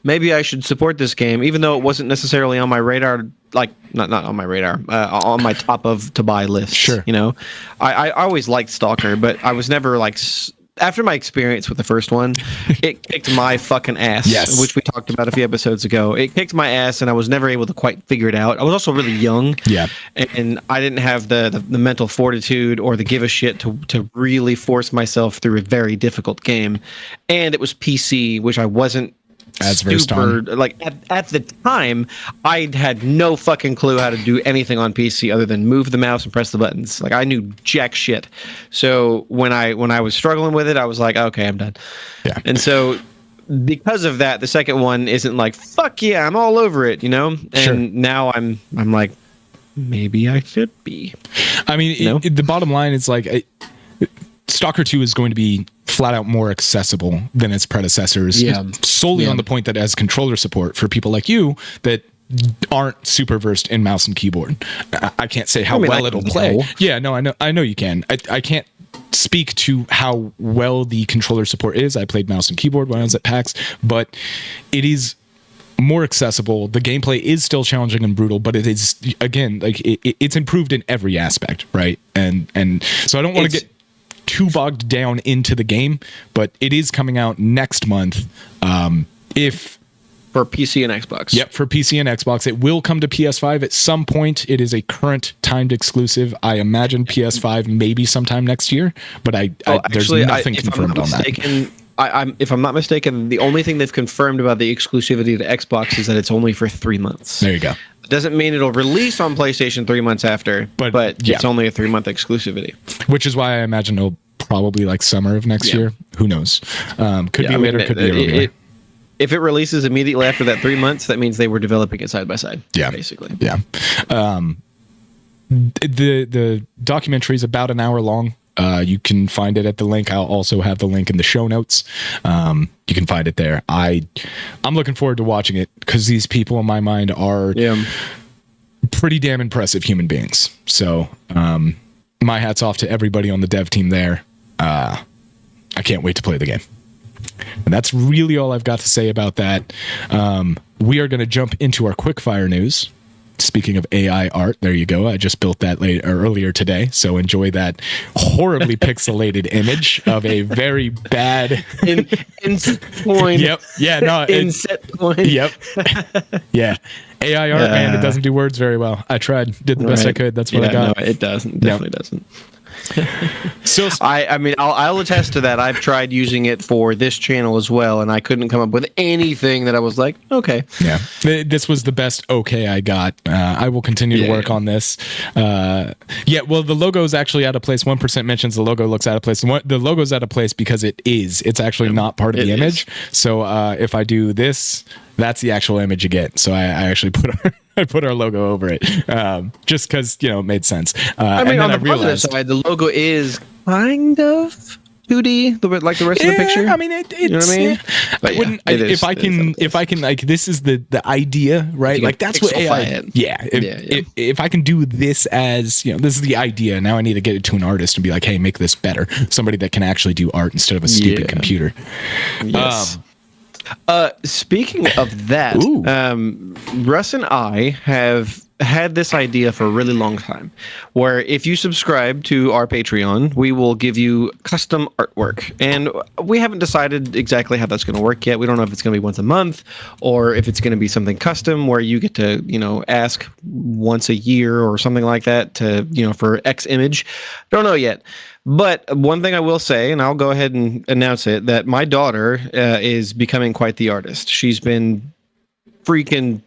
maybe I should support this game, even though it wasn't necessarily on my radar, like not on my radar, on my top of to buy list. Sure. You know, I always liked Stalker, but I was never like, after my experience with the first one, it kicked my fucking ass, yes. which we talked about a few episodes ago. It kicked my ass, and I was never able to quite figure it out. I was also really young, and I didn't have the mental fortitude or the give a shit to really force myself through a very difficult game. And it was PC, which I wasn't super, like at the time, I had no fucking clue how to do anything on PC other than move the mouse and press the buttons. Like, I knew jack shit. So when I was struggling with it, I was like, okay, I'm done. Yeah. And so because of that, the second one isn't like, fuck yeah, I'm all over it, you know? And now I'm like, maybe I should be. I mean, the bottom line is like, Stalker 2 is going to be flat out more accessible than its predecessors, solely on the point that it has controller support for people like you that aren't super versed in mouse and keyboard. I can't say how well it'll play. Yeah, no, I know you can. I can't speak to how well the controller support is. I played mouse and keyboard when I was at PAX, but it is more accessible. The gameplay is still challenging and brutal, but it is, again, like it's improved in every aspect, right? And so I don't want to get too bogged down into the game, but it is coming out next month. For PC and Xbox. Yep, for PC and Xbox. It will come to PS5 at some point. It is a current timed exclusive. I imagine PS5 maybe sometime next year, but there's nothing confirmed on that. If I'm not mistaken, the only thing they've confirmed about the exclusivity to Xbox is that it's only for 3 months. There you go. Doesn't mean it'll release on PlayStation 3 months after, but it's only a 3-month exclusivity. Which is why I imagine it'll probably like summer of next year. Who knows? Could be later, could be earlier. If it releases immediately after that 3 months, that means they were developing it side by side. Yeah, basically. Yeah. The documentary is about an hour long. You can find it at the link. I'll also have the link in the show notes. You can find it there. I'm looking forward to watching it because these people in my mind are pretty damn impressive human beings. So my hat's off to everybody on the dev team there. I can't wait to play the game. And that's really all I've got to say about that. We are going to jump into our quickfire news. Speaking of AI art, there you go. I just built that earlier today, so enjoy that horribly pixelated image of a very bad inset point. Yep. Yeah. No. Inset point. Yep. Yeah. AI art, man, it doesn't do words very well. I tried, did the best I could. That's what I got. No, it doesn't. Definitely doesn't. So I mean, I'll attest to that. I've tried using it for this channel as well, and I couldn't come up with anything that I was like, okay. Yeah, this was the best okay I got. I will continue to work on this. Well, the logo is actually out of place. 1% mentions the logo looks out of place. The logo's out of place because it's actually not part of the image. So if I do this, that's the actual image you get. So I actually put our logo over it, just because it made sense. I mean, on the positive side, the logo is kind of 2D, like the rest of the picture. I mean, it's. You know what I mean? I wouldn't. If I can, like, this is the idea, right? Like, that's what AI. If I can do this as this is the idea. Now I need to get it to an artist and be like, hey, make this better. Somebody that can actually do art instead of a stupid computer. Yes. Speaking of that, Russ and I have had this idea for a really long time, where if you subscribe to our Patreon, we will give you custom artwork. And we haven't decided exactly how that's going to work yet. We don't know if it's going to be once a month or if it's going to be something custom where you get to, ask once a year or something like that to, for X image. Don't know yet. But one thing I will say, and I'll go ahead and announce it, that my daughter is becoming quite the artist. She's been freaking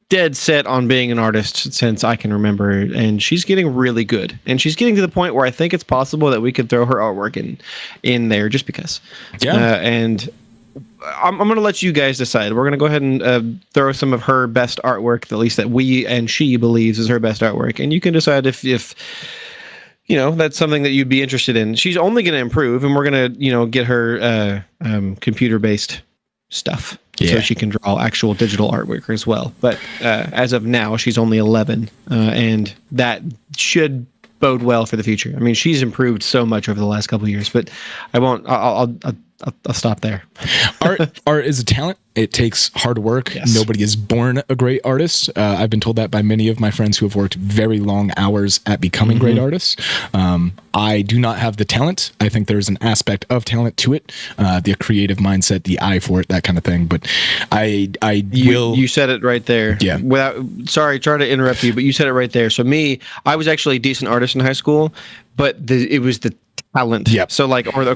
dead set on being an artist since I can remember, and she's getting really good. And she's getting to the point where I think it's possible that we could throw her artwork in there just because. Yeah. And I'm going to let you guys decide. We're going to go ahead and throw some of her best artwork, at least that we and she believes is her best artwork. And you can decide if that's something that you'd be interested in. She's only going to improve, and we're going to, get her computer-based stuff so she can draw actual digital artwork as well. But as of now, she's only 11, and that should bode well for the future. I mean, she's improved so much over the last couple of years, but I'll I'll stop there. Art is a talent. It takes hard work. Yes. Nobody is born a great artist. I've been told that by many of my friends who have worked very long hours at becoming great artists. I do not have the talent. I think there's an aspect of talent to it, the creative mindset, the eye for it, that kind of thing. But you said it right there. Yeah. Sorry to interrupt you, but you said it right there. So I was actually a decent artist in high school, but it was the talent. Yep. So the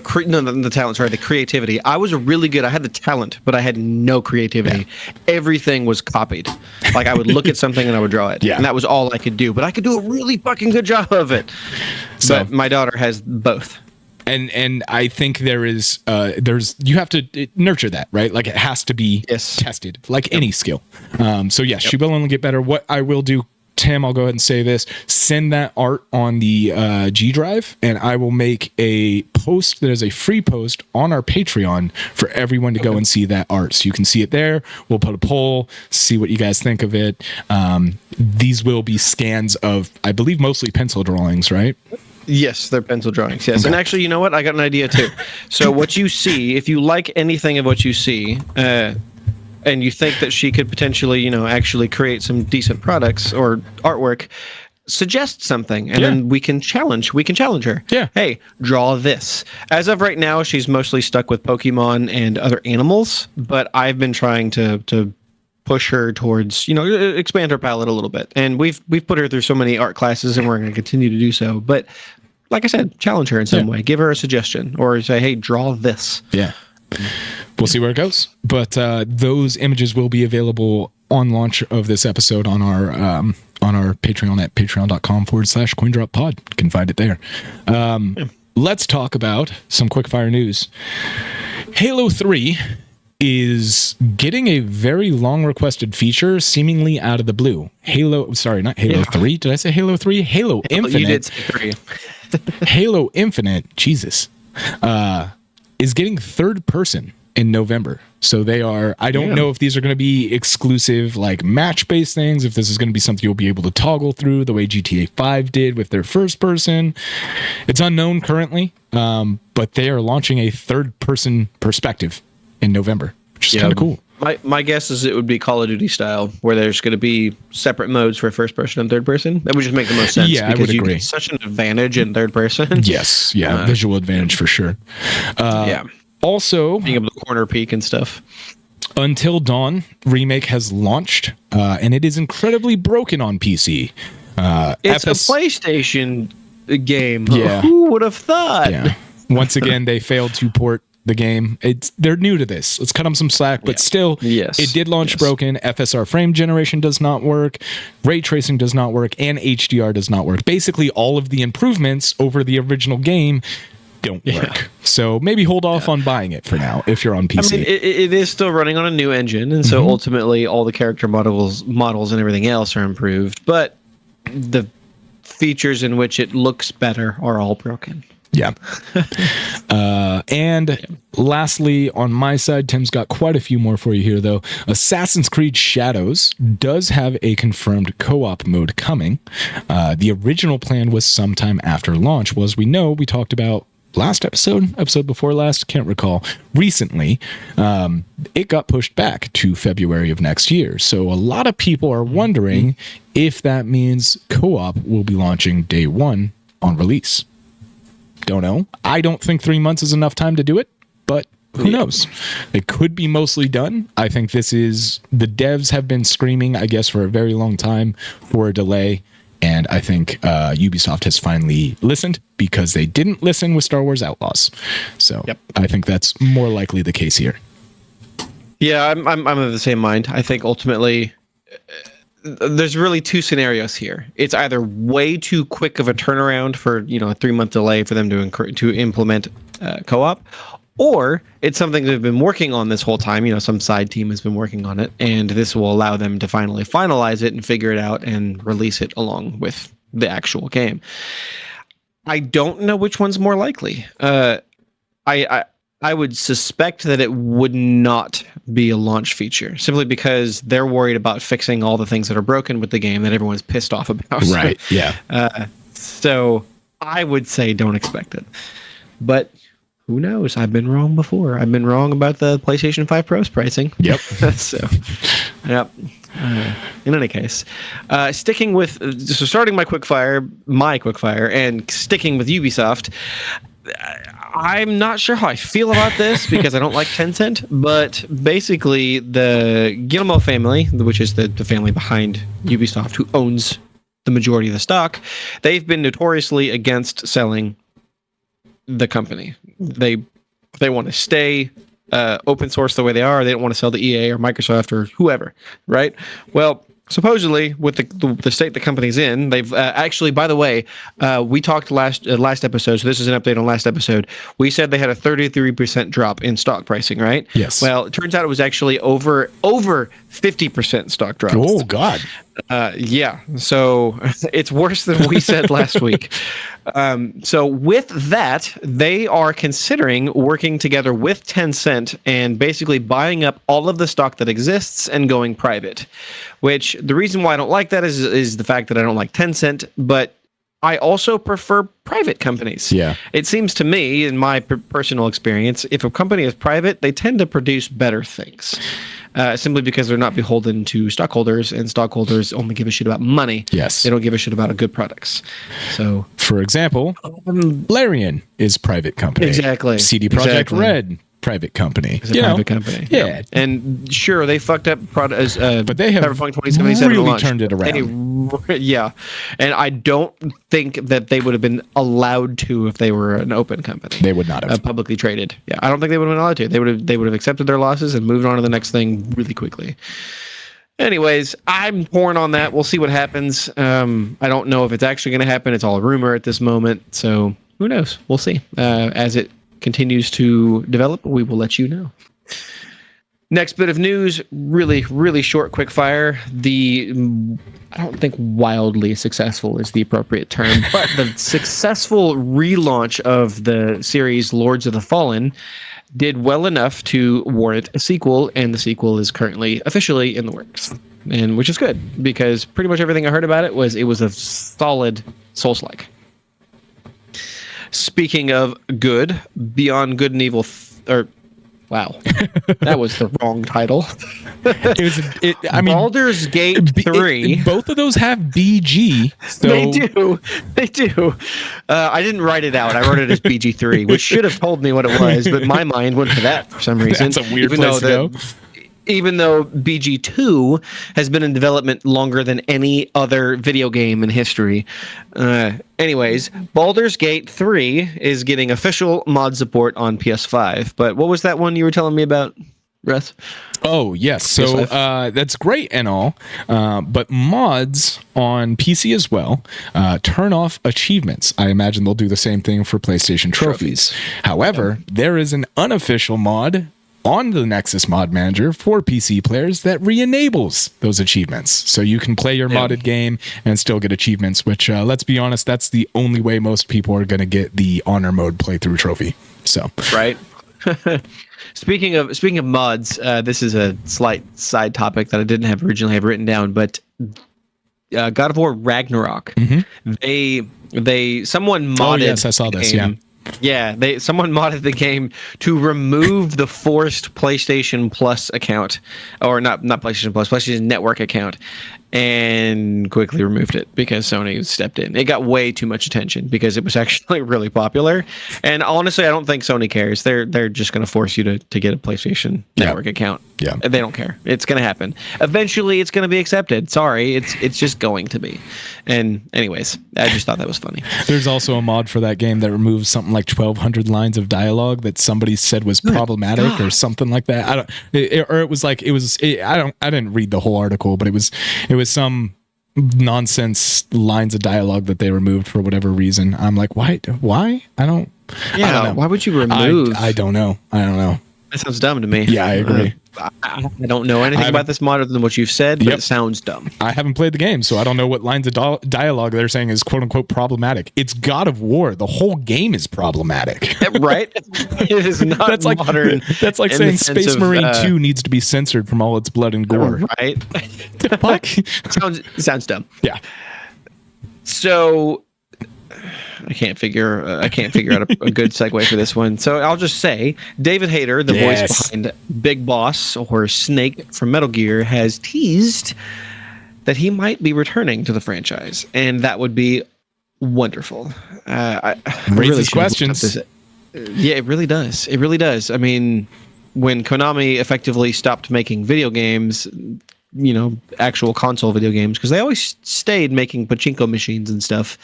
creativity. I had the talent, but I had no creativity. Yeah. Everything was copied. Like I would look at something and I would draw it. Yeah. And that was all I could do, but I could do a really fucking good job of it. So but my daughter has both. And I think you have to nurture that, right? Like it has to be tested like any skill. So yes, she will only get better. What I will do, Tim, I'll go ahead and say this, send that art on the G Drive, and I will make a post that is a free post on our Patreon for everyone to go and see that art. So you can see it there. We'll put a poll, see what you guys think of it. These will be scans of, I believe, mostly pencil drawings, right? Yes, they're pencil drawings. Yes. Okay. And actually, you know what? I got an idea too. So what you see, if you like anything of what you see, and you think that she could potentially, actually create some decent products or artwork, suggest something, and then we can challenge her. Yeah. Hey, draw this. As of right now, she's mostly stuck with Pokemon and other animals, but I've been trying to push her towards, expand her palette a little bit. And we've put her through so many art classes, and we're going to continue to do so. But like I said, challenge her in some way. Give her a suggestion, or say, hey, draw this. Yeah. We'll see where it goes. But those images will be available on launch of this episode on our Patreon at patreon.com/CoinDropPod. You can find it there. Let's talk about some quickfire news. Halo 3 is getting a very long requested feature seemingly out of the blue. Not Halo 3. Did I say Halo 3? Halo Infinite. You did say 3. Halo Infinite, Jesus, is getting third person in November. So they are, I don't know if these are going to be exclusive like match-based things, if this is going to be something you'll be able to toggle through the way GTA 5 did with their first person. It's unknown currently, but they are launching a third person perspective in November, which is kind of cool. My guess is it would be Call of Duty style, where there's going to be separate modes for first person and third person. That would just make the most sense. Yeah, because I would agree. Get such an advantage in third person. Yes, visual advantage for sure. Also, being able to corner peek and stuff. Until Dawn remake has launched, and it is incredibly broken on PC. It's a PlayStation game. Yeah. Who would have thought? Yeah. Once again, they failed to port the game. They're new to this. Let's cut them some slack, but still, it did launch broken. FSR frame generation does not work. Ray tracing does not work, and HDR does not work. Basically, all of the improvements over the original game don't work. So maybe hold off on buying it for now if you're on PC. I mean, it is still running on a new engine, and so ultimately all the character models and everything else are improved, but the features in which it looks better are all broken. Yeah. Lastly, on my side, Tim's got quite a few more for you here, though. Assassin's Creed Shadows does have a confirmed co-op mode coming. The original plan was sometime after launch. Well, as we know, we talked about last episode before last, can't recall, recently, it got pushed back to February of next year. So a lot of people are wondering if that means co-op will be launching day one on release. Don't know. I don't think 3 months is enough time to do it, but who knows? It could be mostly done. I think the devs have been screaming, I guess, for a very long time for a delay. And I think Ubisoft has finally listened, because they didn't listen with Star Wars Outlaws. So I think that's more likely the case here. Yeah, I'm of the same mind. I think ultimately there's really two scenarios here. It's either way too quick of a turnaround for, a 3-month delay for them to implement co-op, or it's something they've been working on this whole time. Some side team has been working on it, and this will allow them to finally finalize it and figure it out and release it along with the actual game. I don't know which one's more likely. I would suspect that it would not be a launch feature, simply because they're worried about fixing all the things that are broken with the game that everyone's pissed off about. Right, yeah. So I would say don't expect it. But who knows? I've been wrong before. I've been wrong about the PlayStation 5 Pro's pricing. Yep. So, yep. In any case, starting my quickfire, and sticking with Ubisoft. I'm not sure how I feel about this because I don't like Tencent, but basically the Guillemot family, which is the family behind Ubisoft, who owns the majority of the stock, they've been notoriously against selling the company. They want to stay open source the way they are. They don't want to sell to EA or Microsoft or whoever, right? Well, supposedly, with the state the company's in, they've actually, by the way, we talked last episode, so this is an update on last episode. We said they had a 33% drop in stock pricing, right? Yes. Well, it turns out it was actually over 50% stock drop. Oh, God. Yeah. So it's worse than we said last week. So with that, they are considering working together with Tencent and basically buying up all of the stock that exists and going private, which the reason why I don't like that is the fact that I don't like Tencent, but I also prefer private companies. Yeah. It seems to me, in my personal experience, if a company is private, they tend to produce better things. Simply because they're not beholden to stockholders, and stockholders only give a shit about money. Yes. They don't give a shit about good products. So, for example, Larian is private company. Exactly. CD Projekt Red, private company. It's a private company. Yeah. And sure, they fucked up but they have Cyberpunk 2077 really turned it around. Yeah. And I don't think that they would have been allowed to if they were an open company. They would not have. Publicly traded. Yeah. I don't think they would have been allowed to. They would have accepted their losses and moved on to the next thing really quickly. Anyways, I'm torn on that. We'll see what happens. I don't know if it's actually going to happen. It's all a rumor at this moment. So who knows? We'll see. As it continues to develop, we will let you know. Next bit of news, really, really short, quick fire. I don't think wildly successful is the appropriate term, but the successful relaunch of the series Lords of the Fallen did well enough to warrant a sequel, and the sequel is currently officially in the works, and which is good because pretty much everything I heard about it was a solid Souls-like. Speaking of good, Beyond Good and Evil, wow, that was the wrong title. Baldur's Gate 3. Both of those have BG. So. They do. I didn't write it out. I wrote it as BG3, which should have told me what it was, but my mind went to that for some reason. That's a weird place to go. Even though BG2 has been in development longer than any other video game in history. Anyways, Baldur's Gate 3 is getting official mod support on PS5. But what was that one you were telling me about, Russ? Oh, yes. So that's great and all. But mods on PC as well turn off achievements. I imagine they'll do the same thing for PlayStation trophies. However, there is an unofficial mod on the Nexus Mod Manager for PC players that re-enables those achievements. So you can play your modded game and still get achievements, which, let's be honest, that's the only way most people are going to get the honor mode playthrough trophy. So right. Speaking of mods, this is a slight side topic that I didn't originally have written down, but God of War Ragnarok, someone modded. Oh yes, I saw this. Yeah. Yeah, someone modded the game to remove the forced PlayStation Plus account, or not PlayStation Plus, PlayStation Network account, and quickly removed it because Sony stepped in. It got way too much attention because it was actually really popular. And honestly, I don't think Sony cares. They're just going to force you to get a PlayStation Network account. Yeah, they don't care. It's going to happen. Eventually, it's going to be accepted. Sorry, it's just going to be. And anyways, I just thought that was funny. There's also a mod for that game that removes something like 1,200 lines of dialogue that somebody said was problematic or something like that. I didn't read the whole article, but it was some nonsense lines of dialogue that they removed for whatever reason. I'm like, why? I don't know. Why would you remove? I don't know. That sounds dumb to me. Yeah, I agree. I don't know anything about this mod other than what you've said, but it sounds dumb. I haven't played the game, so I don't know what lines of dialogue they're saying is quote unquote problematic. It's God of War. The whole game is problematic. Right? It is not that's like modern. That's like saying Space Marine 2 needs to be censored from all its blood and gore. Right? Fuck. Sounds dumb. Yeah. So I can't figure out a good segue for this one. So I'll just say David Hayter, the voice behind Big Boss or Snake from Metal Gear, has teased that he might be returning to the franchise, and that would be wonderful. Raises questions. Yeah, it really does. It really does. I mean, when Konami effectively stopped making video games, actual console video games, because they always stayed making pachinko machines and stuff,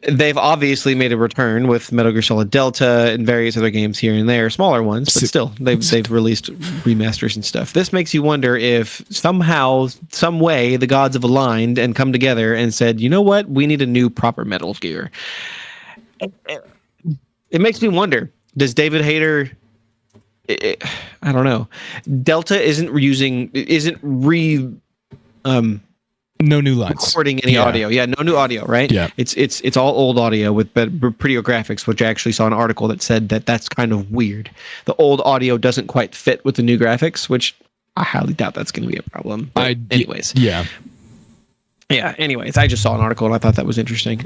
they've obviously made a return with Metal Gear Solid Delta and various other games here and there, smaller ones, but still, they've released remasters and stuff. This makes you wonder if somehow, some way, the gods have aligned and come together and said, you know what, we need a new proper Metal Gear. It makes me wonder, does David Hayter... I don't know. Delta no new lines, recording any audio. Yeah, no new audio, right? Yeah, it's all old audio with prettier graphics, which I actually saw an article that said that that's kind of weird. The old audio doesn't quite fit with the new graphics, which I highly doubt that's going to be a problem. But anyways, anyways, I just saw an article and I thought that was interesting.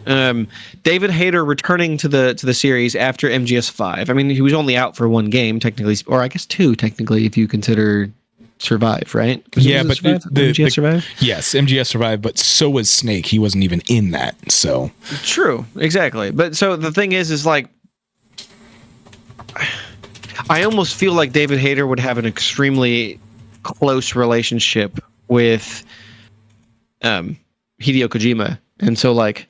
David Hayter returning to the series after MGS5. I mean, he was only out for one game technically, or I guess two technically if you consider Survive, right? Yeah, but MGS Survive? Yes, MGS Survive, but so was Snake. He wasn't even in that, so. True, exactly. But so the thing is like, I almost feel like David Hayter would have an extremely close relationship with Hideo Kojima, and so like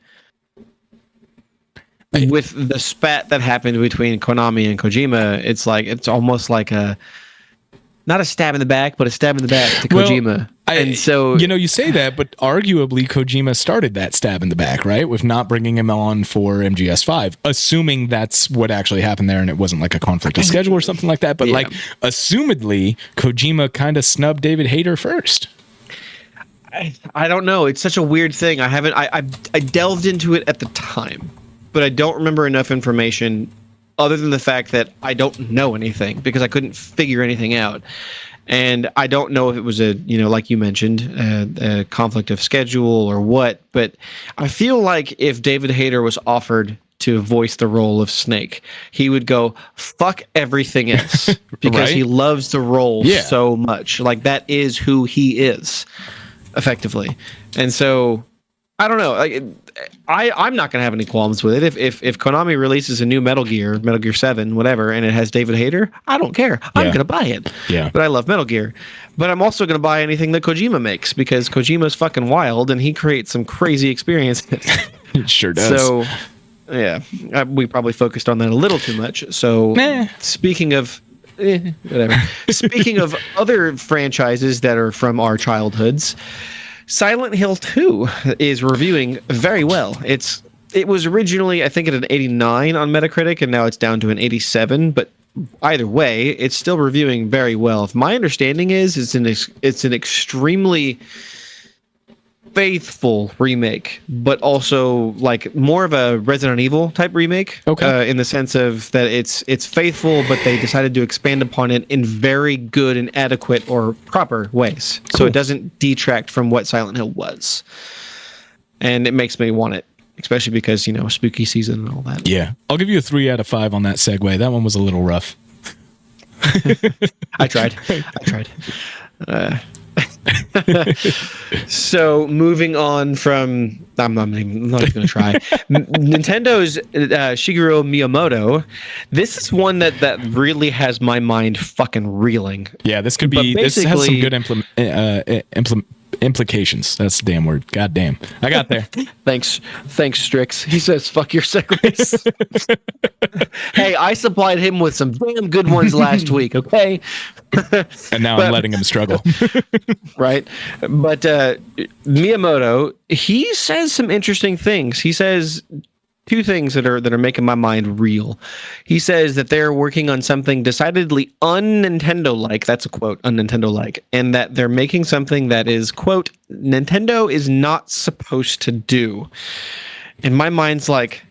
with the spat that happened between Konami and Kojima, it's almost like not a stab in the back, but a stab in the back to Kojima. And so you say that, but arguably Kojima started that stab in the back, right, with not bringing him on for MGS5, assuming that's what actually happened there, and it wasn't like a conflict of schedule or something like that. But like, assumedly, Kojima kind of snubbed David Hayter first. I don't know. It's such a weird thing. I delved into it at the time, but I don't remember enough information other than the fact that I don't know anything because I couldn't figure anything out. And I don't know if it was like you mentioned, a conflict of schedule or what, but I feel like if David Hayter was offered to voice the role of Snake, he would go, fuck everything else because he loves the role so much. Like, that is who he is. Effectively. And so I don't know. Like, I'm not gonna have any qualms with it. If Konami releases a new Metal Gear 7, whatever, and it has David Hayter, I don't care. I'm gonna buy it. Yeah. But I love Metal Gear. But I'm also gonna buy anything that Kojima makes because Kojima's fucking wild and he creates some crazy experiences. It sure does. So yeah, we probably focused on that a little too much. So speaking of whatever. Speaking of other franchises that are from our childhoods, Silent Hill 2 is reviewing very well. It was originally, I think, at an 89 on Metacritic, and now it's down to an 87. But either way, it's still reviewing very well. My understanding is it's an extremely faithful remake, but also like more of a Resident Evil type remake. Okay. In the sense of that it's faithful, but they decided to expand upon it in very good and adequate or proper ways. Cool. So it doesn't detract from what Silent Hill was. And it makes me want it, especially because, spooky season and all that. Yeah. I'll give you a 3 out of 5 on that segue. That one was a little rough. I tried. So moving on from, I'm not even going to try. Nintendo's Shigeru Miyamoto. This is one that really has my mind fucking reeling. Yeah, this could be. This has some good implications. That's the damn word. God damn. I got there. Thanks, Strix. He says, fuck your segues. Hey, I supplied him with some damn good ones last week, okay? And now I'm letting him struggle. Right. But Miyamoto, he says some interesting things. He says two things that are making my mind reel. He says that they're working on something decidedly un-Nintendo-like. That's a quote, un-Nintendo-like. And that they're making something that is, quote, Nintendo is not supposed to do. And my mind's like,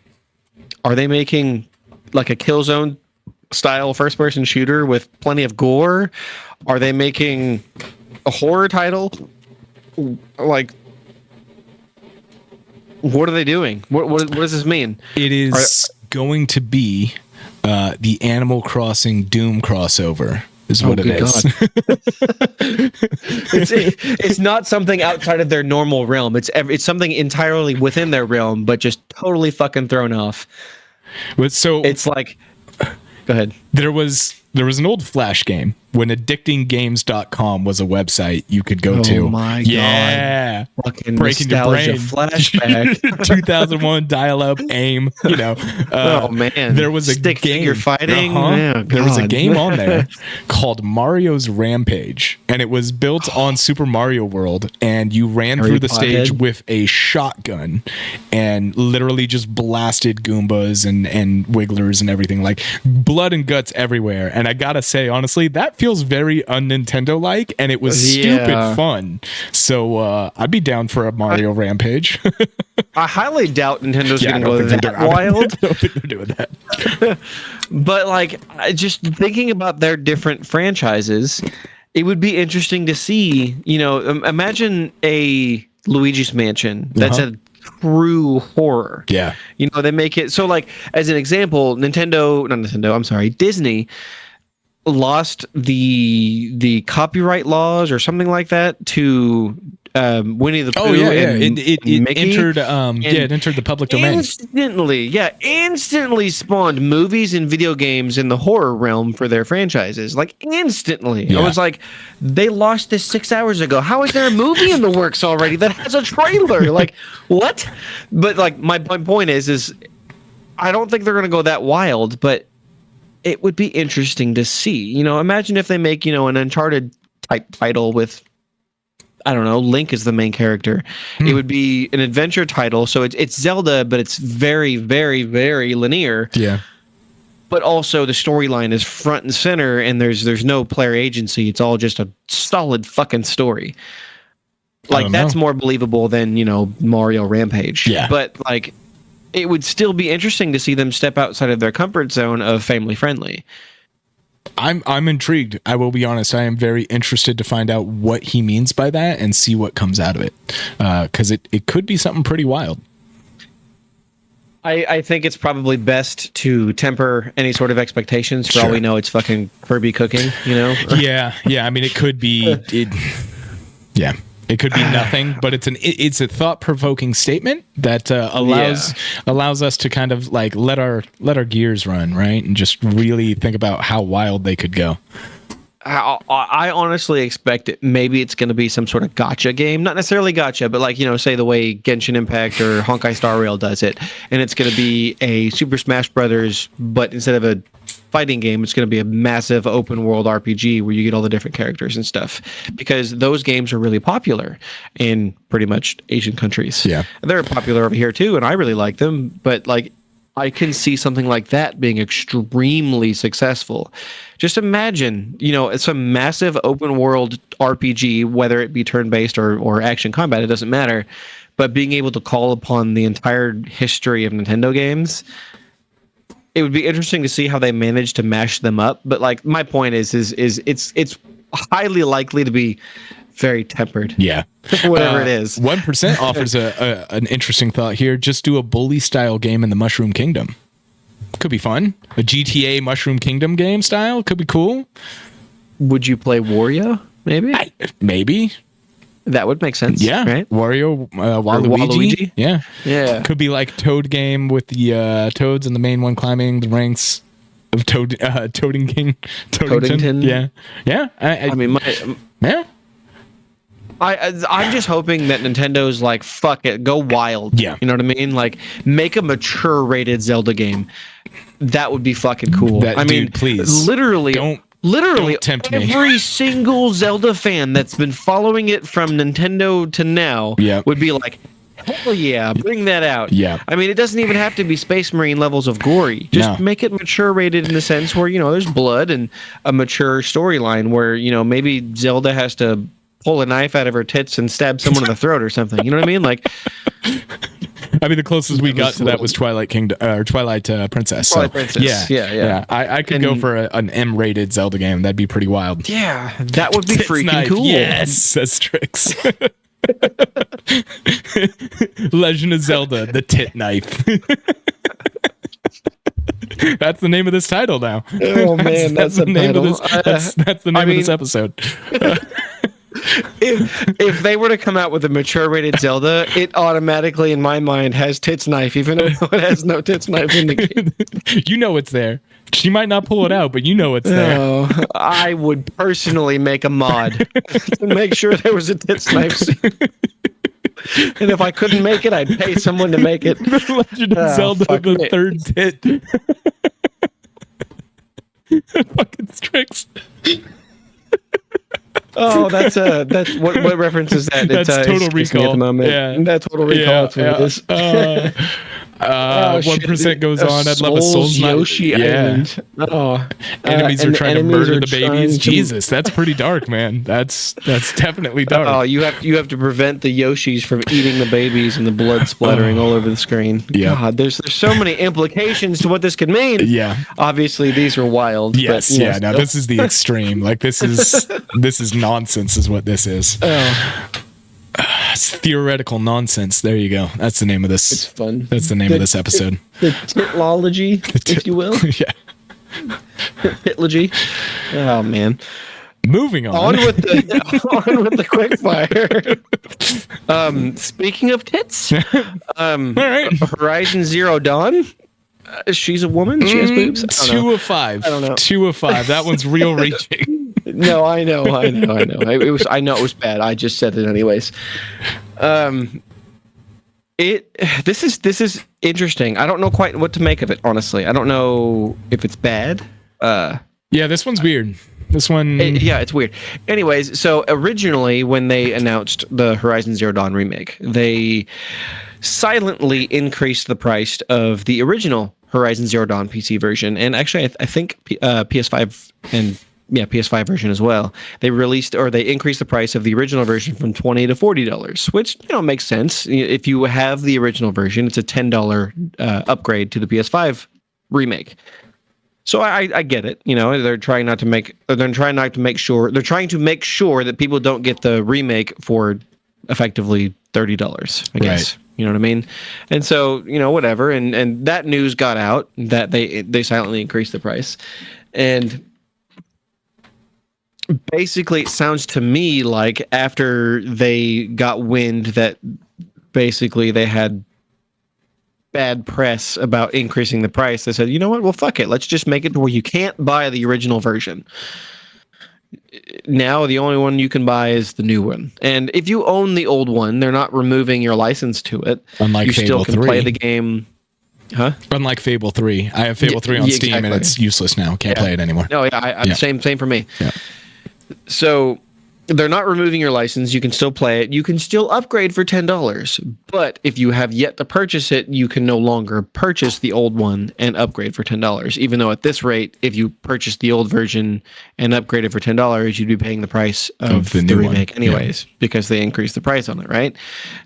are they making like a Killzone style first-person shooter with plenty of gore? Are they making a horror title? Like, What are they doing? What does this mean? It is going to be the Animal Crossing Doom crossover. Is what it is. It's not something outside of their normal realm. It's something entirely within their realm, but just totally fucking thrown off. So it's like, go ahead. There was an old Flash game when addictinggames.com was a website you could go to. Oh my god. Yeah. Fucking breaking your brain. Flashback. 2001 dial-up AIM, oh man. There was a stick game figure fighting. Oh, there was a game on there called Mario's Rampage, and it was built on Super Mario World, and you ran through the stage with a shotgun and literally just blasted Goombas and Wigglers and everything, like blood and guts everywhere. And I gotta say, honestly, that feels very un-Nintendo-like, and it was stupid fun. So I'd be down for a Mario Rampage. I highly doubt Nintendo's going to go that wild. I don't think they're doing that. But like, just thinking about their different franchises, it would be interesting to see. Imagine a Luigi's Mansion that's a true horror. Yeah. They make it so, like, as an example, Disney lost the copyright laws or something like that to Winnie the Pooh. Oh yeah, yeah. And it entered it entered the public domain. Instantly spawned movies and video games in the horror realm for their franchises. Like instantly. Yeah. I was like, they lost this 6 hours ago. How is there a movie in the works already that has a trailer? Like, what? But like my point is I don't think they're gonna go that wild, but it would be interesting to see. Imagine if they make, an Uncharted type title with, I don't know, Link is the main character. It would be an adventure title. So it's Zelda, but it's very, very, very linear. Yeah. But also the storyline is front and center, and there's no player agency. It's all just a solid fucking story. Like, that's more believable than, Mario Rampage. Yeah. But like, it would still be interesting to see them step outside of their comfort zone of family friendly. I'm intrigued. I will be honest. I am very interested to find out what he means by that and see what comes out of it. Because it could be something pretty wild. I think it's probably best to temper any sort of expectations. For all we know, it's fucking Kirby cooking, Yeah. I mean, it could be... Yeah. It could be nothing, but it's a thought-provoking statement that allows us to kind of like let our gears run, right, and just really think about how wild they could go. I honestly expect maybe it's going to be some sort of gacha game, not necessarily gacha, but like, say the way Genshin Impact or Honkai Star Rail does it, and it's going to be a Super Smash Brothers, but instead of a fighting game, it's going to be a massive open world RPG where you get all the different characters and stuff, because those games are really popular in pretty much Asian countries. Yeah, they're popular over here too, and I really like them, but like, I can see something like that being extremely successful. Just imagine, it's a massive open world RPG, whether it be turn-based or action combat, it doesn't matter, but being able to call upon the entire history of Nintendo games. It would be interesting to see how they manage to mash them up. But like, my point is it's highly likely to be very tempered. Yeah. Whatever it is. 1% offers an interesting thought here. Just do a bully style game in the Mushroom Kingdom. Could be fun. A GTA Mushroom Kingdom game style could be cool. Would you play Wario? Maybe. Maybe. That would make sense. Yeah. Right. Wario, Waluigi. Yeah. Yeah. Could be like Toad game with the Toads and the main one climbing the ranks of Toadington. Yeah. Yeah. I mean, yeah. I'm just hoping that Nintendo's like, fuck it, go wild. Yeah. You know what I mean? Like, make a mature rated Zelda game. That would be fucking cool. Please. Literally Don't tempt me. Every single Zelda fan that's been following it from Nintendo to now would be like, hell yeah, bring that out. Yeah. I mean, it doesn't even have to be Space Marine levels of gory. Just make it mature rated in the sense where, there's blood and a mature storyline where, maybe Zelda has to pull a knife out of her tits and stab someone in the throat or something. You know what I mean? Like, I mean, the closest we got to that was Twilight Kingdom or Twilight Princess. Twilight Princess. Yeah. I could go for an M-rated Zelda game. That'd be pretty wild. Yeah, that would be freaking cool. Yes, says Strix. Legend of Zelda: The Tit Knife. That's the name of this title now. Oh man, that's the name of this. That's the name of this episode. If they were to come out with a mature rated Zelda, it automatically in my mind has tits knife, even though it has no tits knife in the game. You know it's there. She might not pull it out, but you know it's there. Oh, I would personally make a mod to make sure there was a tits knife scene. And if I couldn't make it, I'd pay someone to make it. Legend of Zelda: The Third Tit. Fucking Strix. Oh, that's what reference is that? That's Total Recall. At the moment. Yeah, that's Total Recall. That's what it is. 1% goes on. I'd love a Souls Yoshi Island. Oh, enemies are trying to murder the babies. Jesus, that's pretty dark, man. That's definitely dark. Oh, you have to prevent the Yoshis from eating the babies and the blood splattering all over the screen. Yeah, God, there's so many implications to what this could mean. Yeah, obviously these are wild. Yes, but, yeah. No, this is the extreme. Like this is nonsense, is what this is. Oh. It's theoretical nonsense. There you go. That's the name of this. It's fun. That's the name of this episode. The titology, if you will. Yeah. Pitlogy. Oh man. Moving on. On with the quick fire. Speaking of tits, all right. Horizon Zero Dawn. She's a woman. She has boobs. 2 of 5. I don't know. 2 of 5. That one's real reaching. No, I know. I know it was bad. I just said it anyways. This is interesting. I don't know quite what to make of it, honestly. I don't know if it's bad. Yeah, this one's weird. This one... yeah, it's weird. Anyways, so originally when they announced the Horizon Zero Dawn remake, they silently increased the price of the original Horizon Zero Dawn PC version. And actually, I think PS5 and... yeah, PS5 version as well. They increased the price of the original version from $20 to $40, which makes sense. If you have the original version, it's a $10 upgrade to the PS5 remake. So I get it. They're trying to make sure that people don't get the remake for effectively $30, I guess. Right. You know what I mean? And so, whatever. And that news got out that they silently increased the price. And basically, it sounds to me like after they got wind that basically they had bad press about increasing the price, they said, you know what? Well, fuck it. Let's just make it to where you can't buy the original version. Now, the only one you can buy is the new one. And if you own the old one, they're not removing your license to it. Unlike you Fable still can 3. play the game. Huh? Unlike Fable 3. I have Fable 3 on Steam, exactly. And it's useless now. Can't play it anymore. No, yeah, same for me. Yeah. So they're not removing your license. You can still play it. You can still upgrade for $10. But if you have yet to purchase it, you can no longer purchase the old one and upgrade for $10. Even though at this rate, if you purchase the old version and upgrade it for $10, you'd be paying the price of the new remake one. Anyways, because they increased the price on it, right?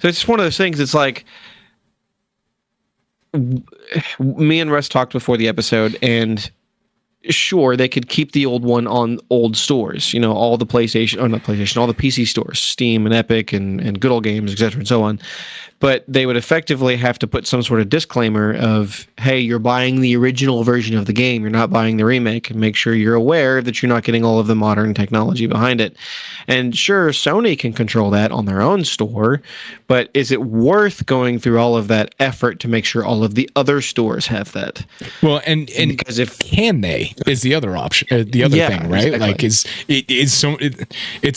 So it's just one of those things. It's like me and Russ talked before the episode, and sure, they could keep the old one on old stores, all the all the PC stores, Steam and Epic and Good Old Games, etc. and so on. But they would effectively have to put some sort of disclaimer of, hey, you're buying the original version of the game, you're not buying the remake, and make sure you're aware that you're not getting all of the modern technology behind it. And sure, Sony can control that on their own store, but is it worth going through all of that effort to make sure all of the other stores have that? Well, and because can they is the other option, the other thing, right? Exactly. Like it's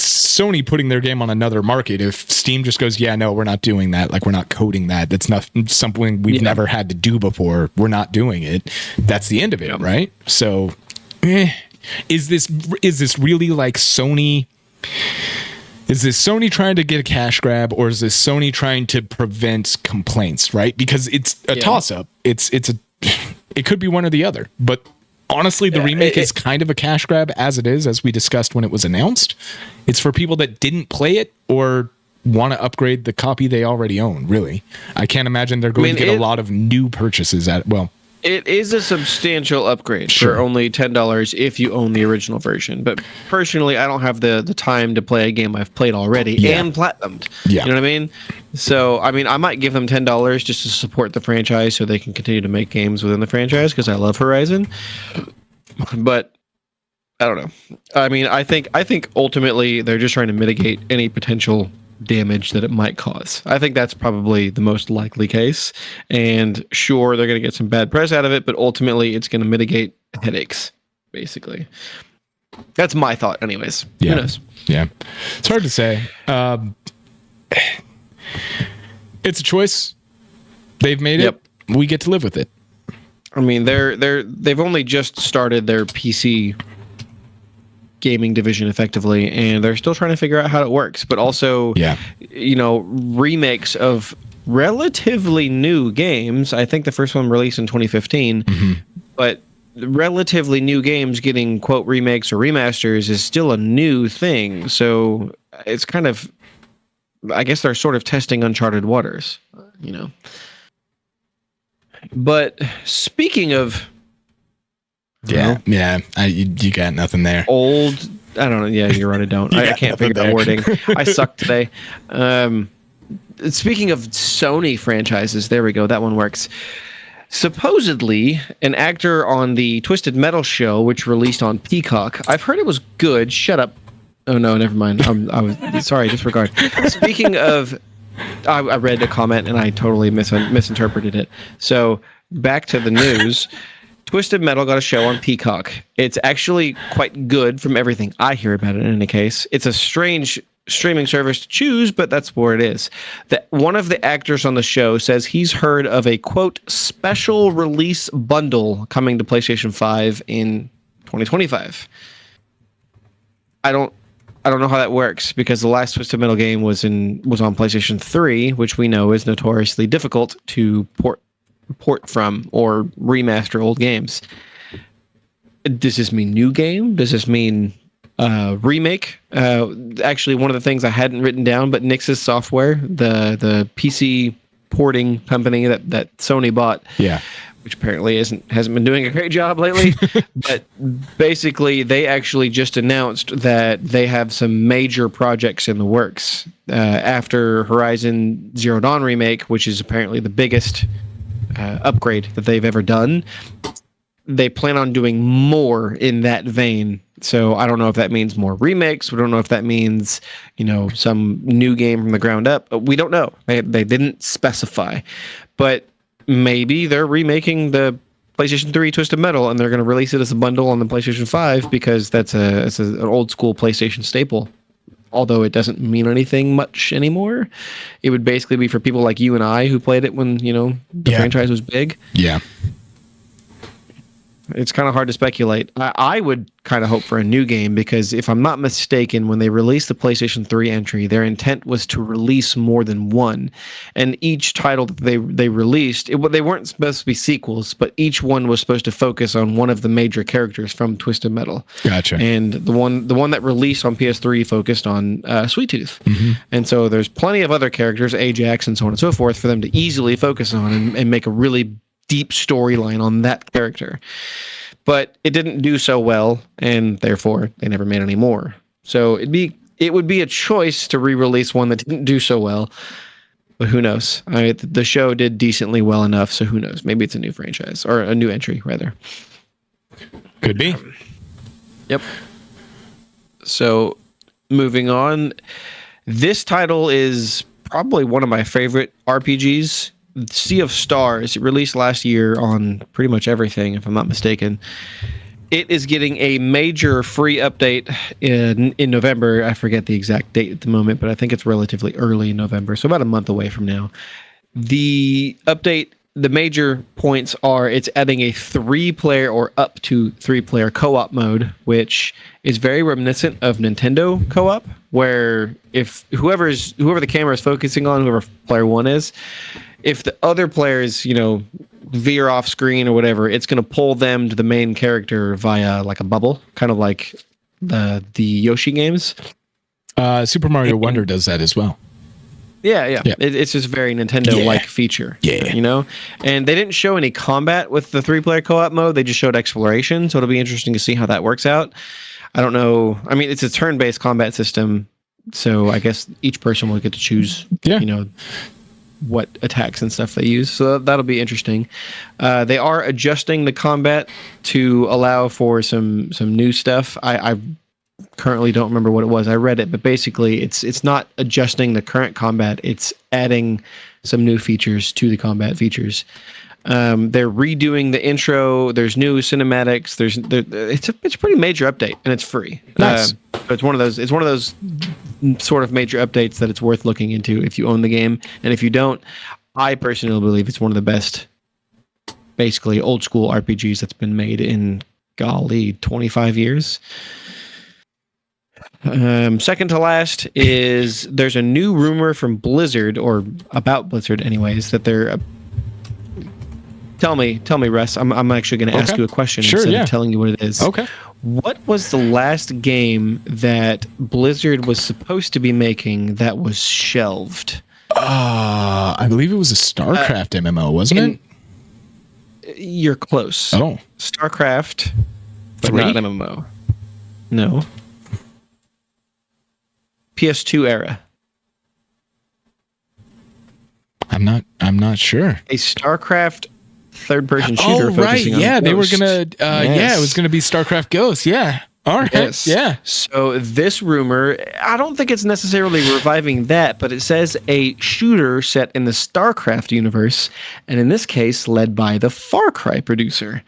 Sony putting their game on another market. If Steam just goes, yeah, no, we're not doing that. Like we're not coding that. That's not something we've never had to do before. We're not doing it. That's the end of it, right? So, is this really like Sony? Is this Sony trying to get a cash grab, or is this Sony trying to prevent complaints? Right? Because it's a toss up. It could be one or the other. But honestly, the remake is kind of a cash grab as it is, as we discussed when it was announced. It's for people that didn't play it or want to upgrade the copy they already own. Really, I can't imagine they're going to get a lot of new purchases It is a substantial upgrade for only $10 if you own the original version. But personally, I don't have the time to play a game I've played already and platinumed. Yeah. You know what I mean? So, I mean, I might give them $10 just to support the franchise so they can continue to make games within the franchise because I love Horizon. But I don't know. I mean, I think ultimately they're just trying to mitigate any potential damage that it might cause. I think that's probably the most likely case. And sure, they're going to get some bad press out of it, but ultimately it's going to mitigate headaches, basically. That's my thought, anyways. Yeah. Who knows? Yeah. It's hard to say. It's a choice. They've made it. We get to live with it. I mean, they've only just started their PC gaming division effectively, and they're still trying to figure out how it works. But also, you know, remakes of relatively new games. I think the first one released in 2015, but relatively new games getting quote remakes or remasters is still a new thing. So it's kind of, I guess they're sort of testing uncharted waters, you know. But speaking of, you got nothing there. Old, I don't know. Yeah, you're right. I don't. I can't figure out wording. I suck today. Speaking of Sony franchises, there we go. That one works. Supposedly, an actor on the Twisted Metal show, which released on Peacock. I've heard it was good. Shut up. Oh no, never mind. I was sorry. Disregard. Speaking of, I read a comment and I totally misinterpreted it. So back to the news. Twisted Metal got a show on Peacock. It's actually quite good from everything I hear about it in any case. It's a strange streaming service to choose, but that's where it is. One of the actors on the show says he's heard of a, quote, special release bundle coming to PlayStation 5 in 2025. I don't know how that works because the last Twisted Metal game was on PlayStation 3, which we know is notoriously difficult to port from or remaster old games. Does this mean new game? Does this mean remake? Actually, one of the things I hadn't written down, but Nix's Software, the PC porting company that Sony bought, which apparently hasn't been doing a great job lately. But basically, they actually just announced that they have some major projects in the works after Horizon Zero Dawn remake, which is apparently the biggest upgrade that they've ever done. They plan on doing more in that vein. So I don't know if that means more remakes. We don't know if that means, you know, some new game from the ground up. We don't know. They didn't specify. But maybe they're remaking the PlayStation 3 Twisted Metal and they're going to release it as a bundle on the PlayStation 5 because it's an old school PlayStation staple. Although it doesn't mean anything much anymore. It would basically be for people like you and I who played it when, you know, the franchise was big. Yeah. It's kind of hard to speculate. I would kind of hope for a new game because if I'm not mistaken, when they released the PlayStation 3 entry, their intent was to release more than one. And each title that they released, they weren't supposed to be sequels, but each one was supposed to focus on one of the major characters from Twisted Metal. Gotcha. And the one that released on PS3 focused on Sweet Tooth. And so there's plenty of other characters, Ajax and so on and so forth, for them to easily focus on and make a really deep storyline on that character. But it didn't do so well, and therefore they never made any more. So it would be a choice to re-release one that didn't do so well. But who knows? The show did decently well enough, so who knows? Maybe it's a new franchise or a new entry rather. Could be. Yep. So moving on, this title is probably one of my favorite RPGs. Sea of Stars, it released last year on pretty much everything, if I'm not mistaken. It is getting a major free update in November. I forget the exact date at the moment, but I think it's relatively early in November, so about a month away from now. The update, the major points are it's adding a 3-player or up to 3-player co-op mode, which is very reminiscent of Nintendo co-op, where if whoever the camera is focusing on, whoever player 1 is, if the other players, you know, veer off screen or whatever, it's going to pull them to the main character via like a bubble, kind of like the Yoshi games. Super Mario Wonder does that as well. Yeah. It's just very Nintendo-like feature. Yeah. You know? And they didn't show any combat with the 3-player co-op mode. They just showed exploration. So it'll be interesting to see how that works out. I don't know. I mean, it's a turn-based combat system. So I guess each person will get to choose, you know, what attacks and stuff they use. So that'll be interesting. They are adjusting the combat to allow for some new stuff. I currently don't remember what it was. I read it, but basically it's not adjusting the current combat. It's adding some new features to the combat features. They're redoing the intro. There's new cinematics. It's a pretty major update, and it's free. Nice. It's one of those sort of major updates that it's worth looking into if you own the game, and if you don't, I personally believe it's one of the best, basically old school RPGs that's been made in 25 years. Second to last is there's a new rumor from Blizzard, or about Blizzard anyways, that they're tell me Russ, I'm actually going to ask you a question instead of telling you what it is. Okay. What was the last game that Blizzard was supposed to be making that was shelved? I believe it was a StarCraft MMO, wasn't it? You're close. Oh. StarCraft, but 3? not MMO. No. PS2 era. I'm not sure. A StarCraft third-person shooter. Oh, right. Yeah, they were gonna. Yeah, it was gonna be StarCraft Ghost. Yeah. All right. Yes. Yeah. So this rumor, I don't think it's necessarily reviving that, but it says a shooter set in the StarCraft universe, and in this case, led by the Far Cry producer.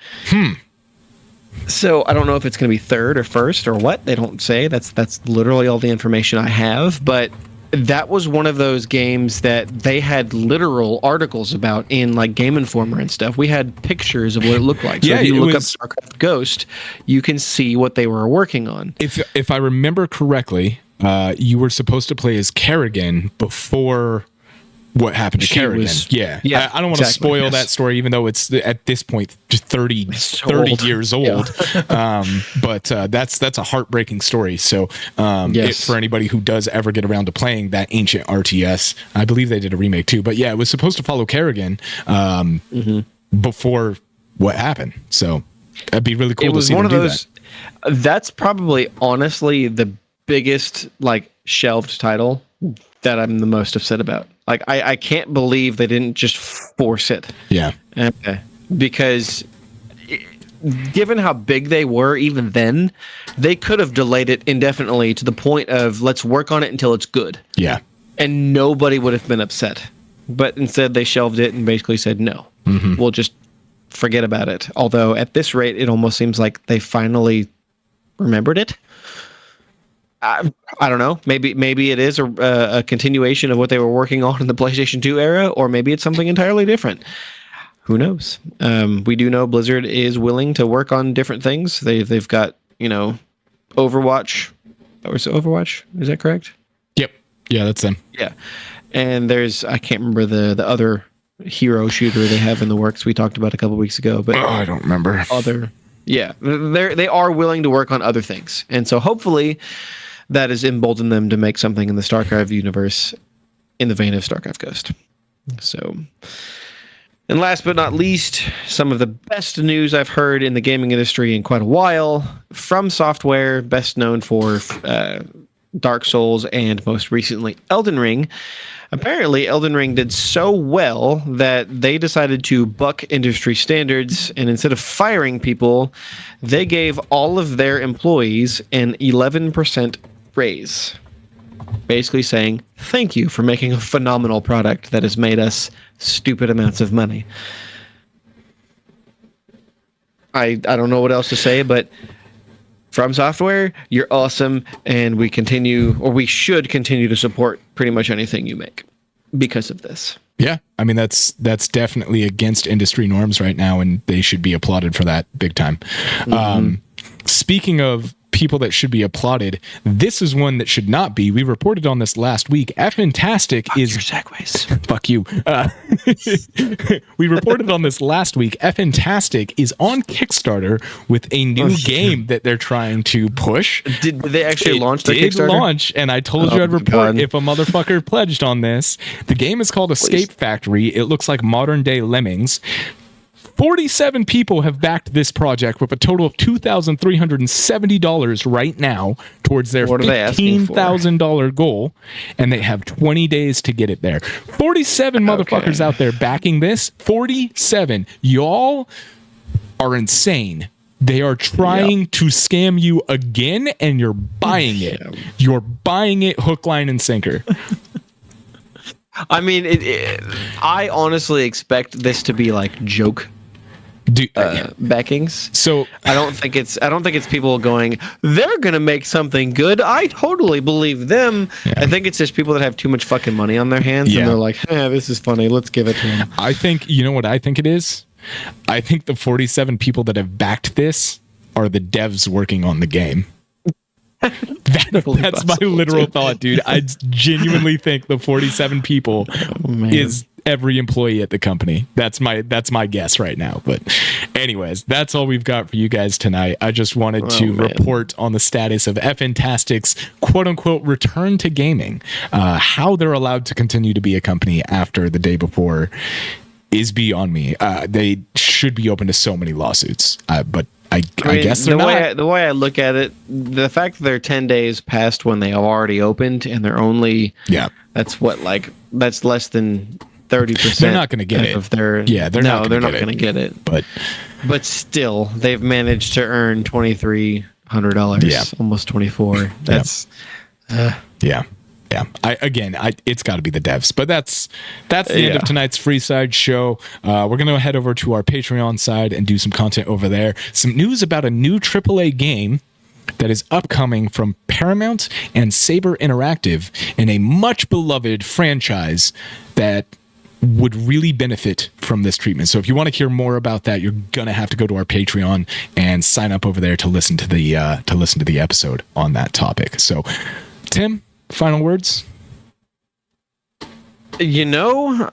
So I don't know if it's going to be third or first or what. They don't say. That's literally all the information I have. But that was one of those games that they had literal articles about in like Game Informer and stuff. We had pictures of what it looked like. So if you look up StarCraft Ghost, you can see what they were working on. If I remember correctly, you were supposed to play as Kerrigan before what happened to Kerrigan. Yeah. I don't want to spoil that story, even though it's at this point just 30 years old. But that's a heartbreaking story. So for anybody who does ever get around to playing that ancient RTS, I believe they did a remake too. But yeah, it was supposed to follow Kerrigan before what happened. So that'd be really cool to see them do that. That's probably honestly the biggest like shelved title that I'm the most upset about. Like, I can't believe they didn't just force it. Yeah. Because given how big they were even then, they could have delayed it indefinitely to the point of let's work on it until it's good. Yeah. And nobody would have been upset. But instead they shelved it and basically said, no, we'll just forget about it. Although at this rate, it almost seems like they finally remembered it. I don't know. Maybe it is a continuation of what they were working on in the PlayStation 2 era, or maybe it's something entirely different. Who knows? We do know Blizzard is willing to work on different things. They've got, Overwatch. Or is it Overwatch? Is that correct? Yep. Yeah, that's them. Yeah. And there's, I can't remember the other hero shooter they have in the works we talked about a couple weeks ago. But I don't remember. Yeah. They are willing to work on other things. And so hopefully that has emboldened them to make something in the StarCraft universe in the vein of StarCraft Ghost. So, and last but not least, some of the best news I've heard in the gaming industry in quite a while. From Software, best known for Dark Souls and most recently Elden Ring. Apparently, Elden Ring did so well that they decided to buck industry standards, and instead of firing people, they gave all of their employees an 11% raise. Basically saying, thank you for making a phenomenal product that has made us stupid amounts of money. I don't know what else to say, but From Software, you're awesome, and we should continue to support pretty much anything you make because of this. Yeah, I mean that's definitely against industry norms right now, and they should be applauded for that big time. Speaking of people that should be applauded. This is one that should not be. We reported on this last week. F-Fantastic is... your segues. Fuck you. We reported on this last week. F-Fantastic is on Kickstarter with a new game that they're trying to push. Did they actually launch the Kickstarter? Kickstarter? Launch, and I told you I'd report if a motherfucker pledged on this. The game is called Escape Factory. It looks like modern day Lemmings. 47 people have backed this project with a total of $2,370 right now towards their $15,000 goal, and they have 20 days to get it there. 47 motherfuckers out there backing this. 47. Y'all are insane. They are trying to scam you again, and you're buying it. You're buying it hook, line, and sinker. I mean, I honestly expect this to be like joke backings. So I don't think it's people going, they're gonna make something good. I totally believe them. Yeah. I think it's just people that have too much fucking money on their hands, and they're like, this is funny. Let's give it to them. I think, you know what I think it is? I think the 47 people that have backed this are the devs working on the game. That's my literal thought, dude. I genuinely think the 47 people is every employee at the company. That's my guess right now. But anyways, that's all we've got for you guys tonight. I just wanted to report on the status of F-Fantastic's quote unquote return to gaming, how they're allowed to continue to be a company after the day before is beyond me. They should be open to so many lawsuits, but I guess they're not. The way I look at it, the fact that they're 10 days past when they have already opened, and they're only that's less than 30%. They're not going to get it. They're not going to get it. But still, they've managed to earn $2,300. Yeah, almost 24. That's it's got to be the devs, but that's the end of tonight's Freeside show. We're going to head over to our Patreon side and do some content over there. Some news about a new AAA game that is upcoming from Paramount and Saber Interactive in a much beloved franchise that would really benefit from this treatment. So if you want to hear more about that, you're going to have to go to our Patreon and sign up over there to listen to the episode on that topic. So Tim, final words? You know,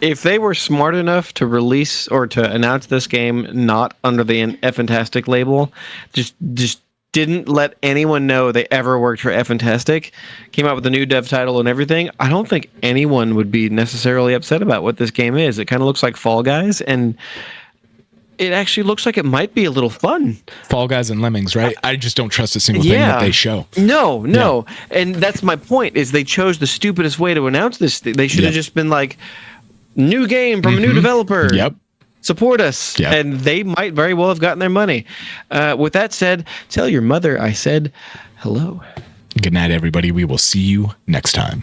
if they were smart enough to release or to announce this game not under the F-Fantastic label, just didn't let anyone know they ever worked for F-Fantastic, came out with a new dev title and everything, I don't think anyone would be necessarily upset about what this game is. It kind of looks like Fall Guys, and it actually looks like it might be a little fun. Fall Guys and Lemmings, right? I just don't trust a single thing that they show. No. Yeah. And that's my point, is they chose the stupidest way to announce this. They should have just been like, new game from a new developer. Yep. Support us. Yep. And they might very well have gotten their money. With that said, tell your mother I said hello. Good night, everybody. We will see you next time.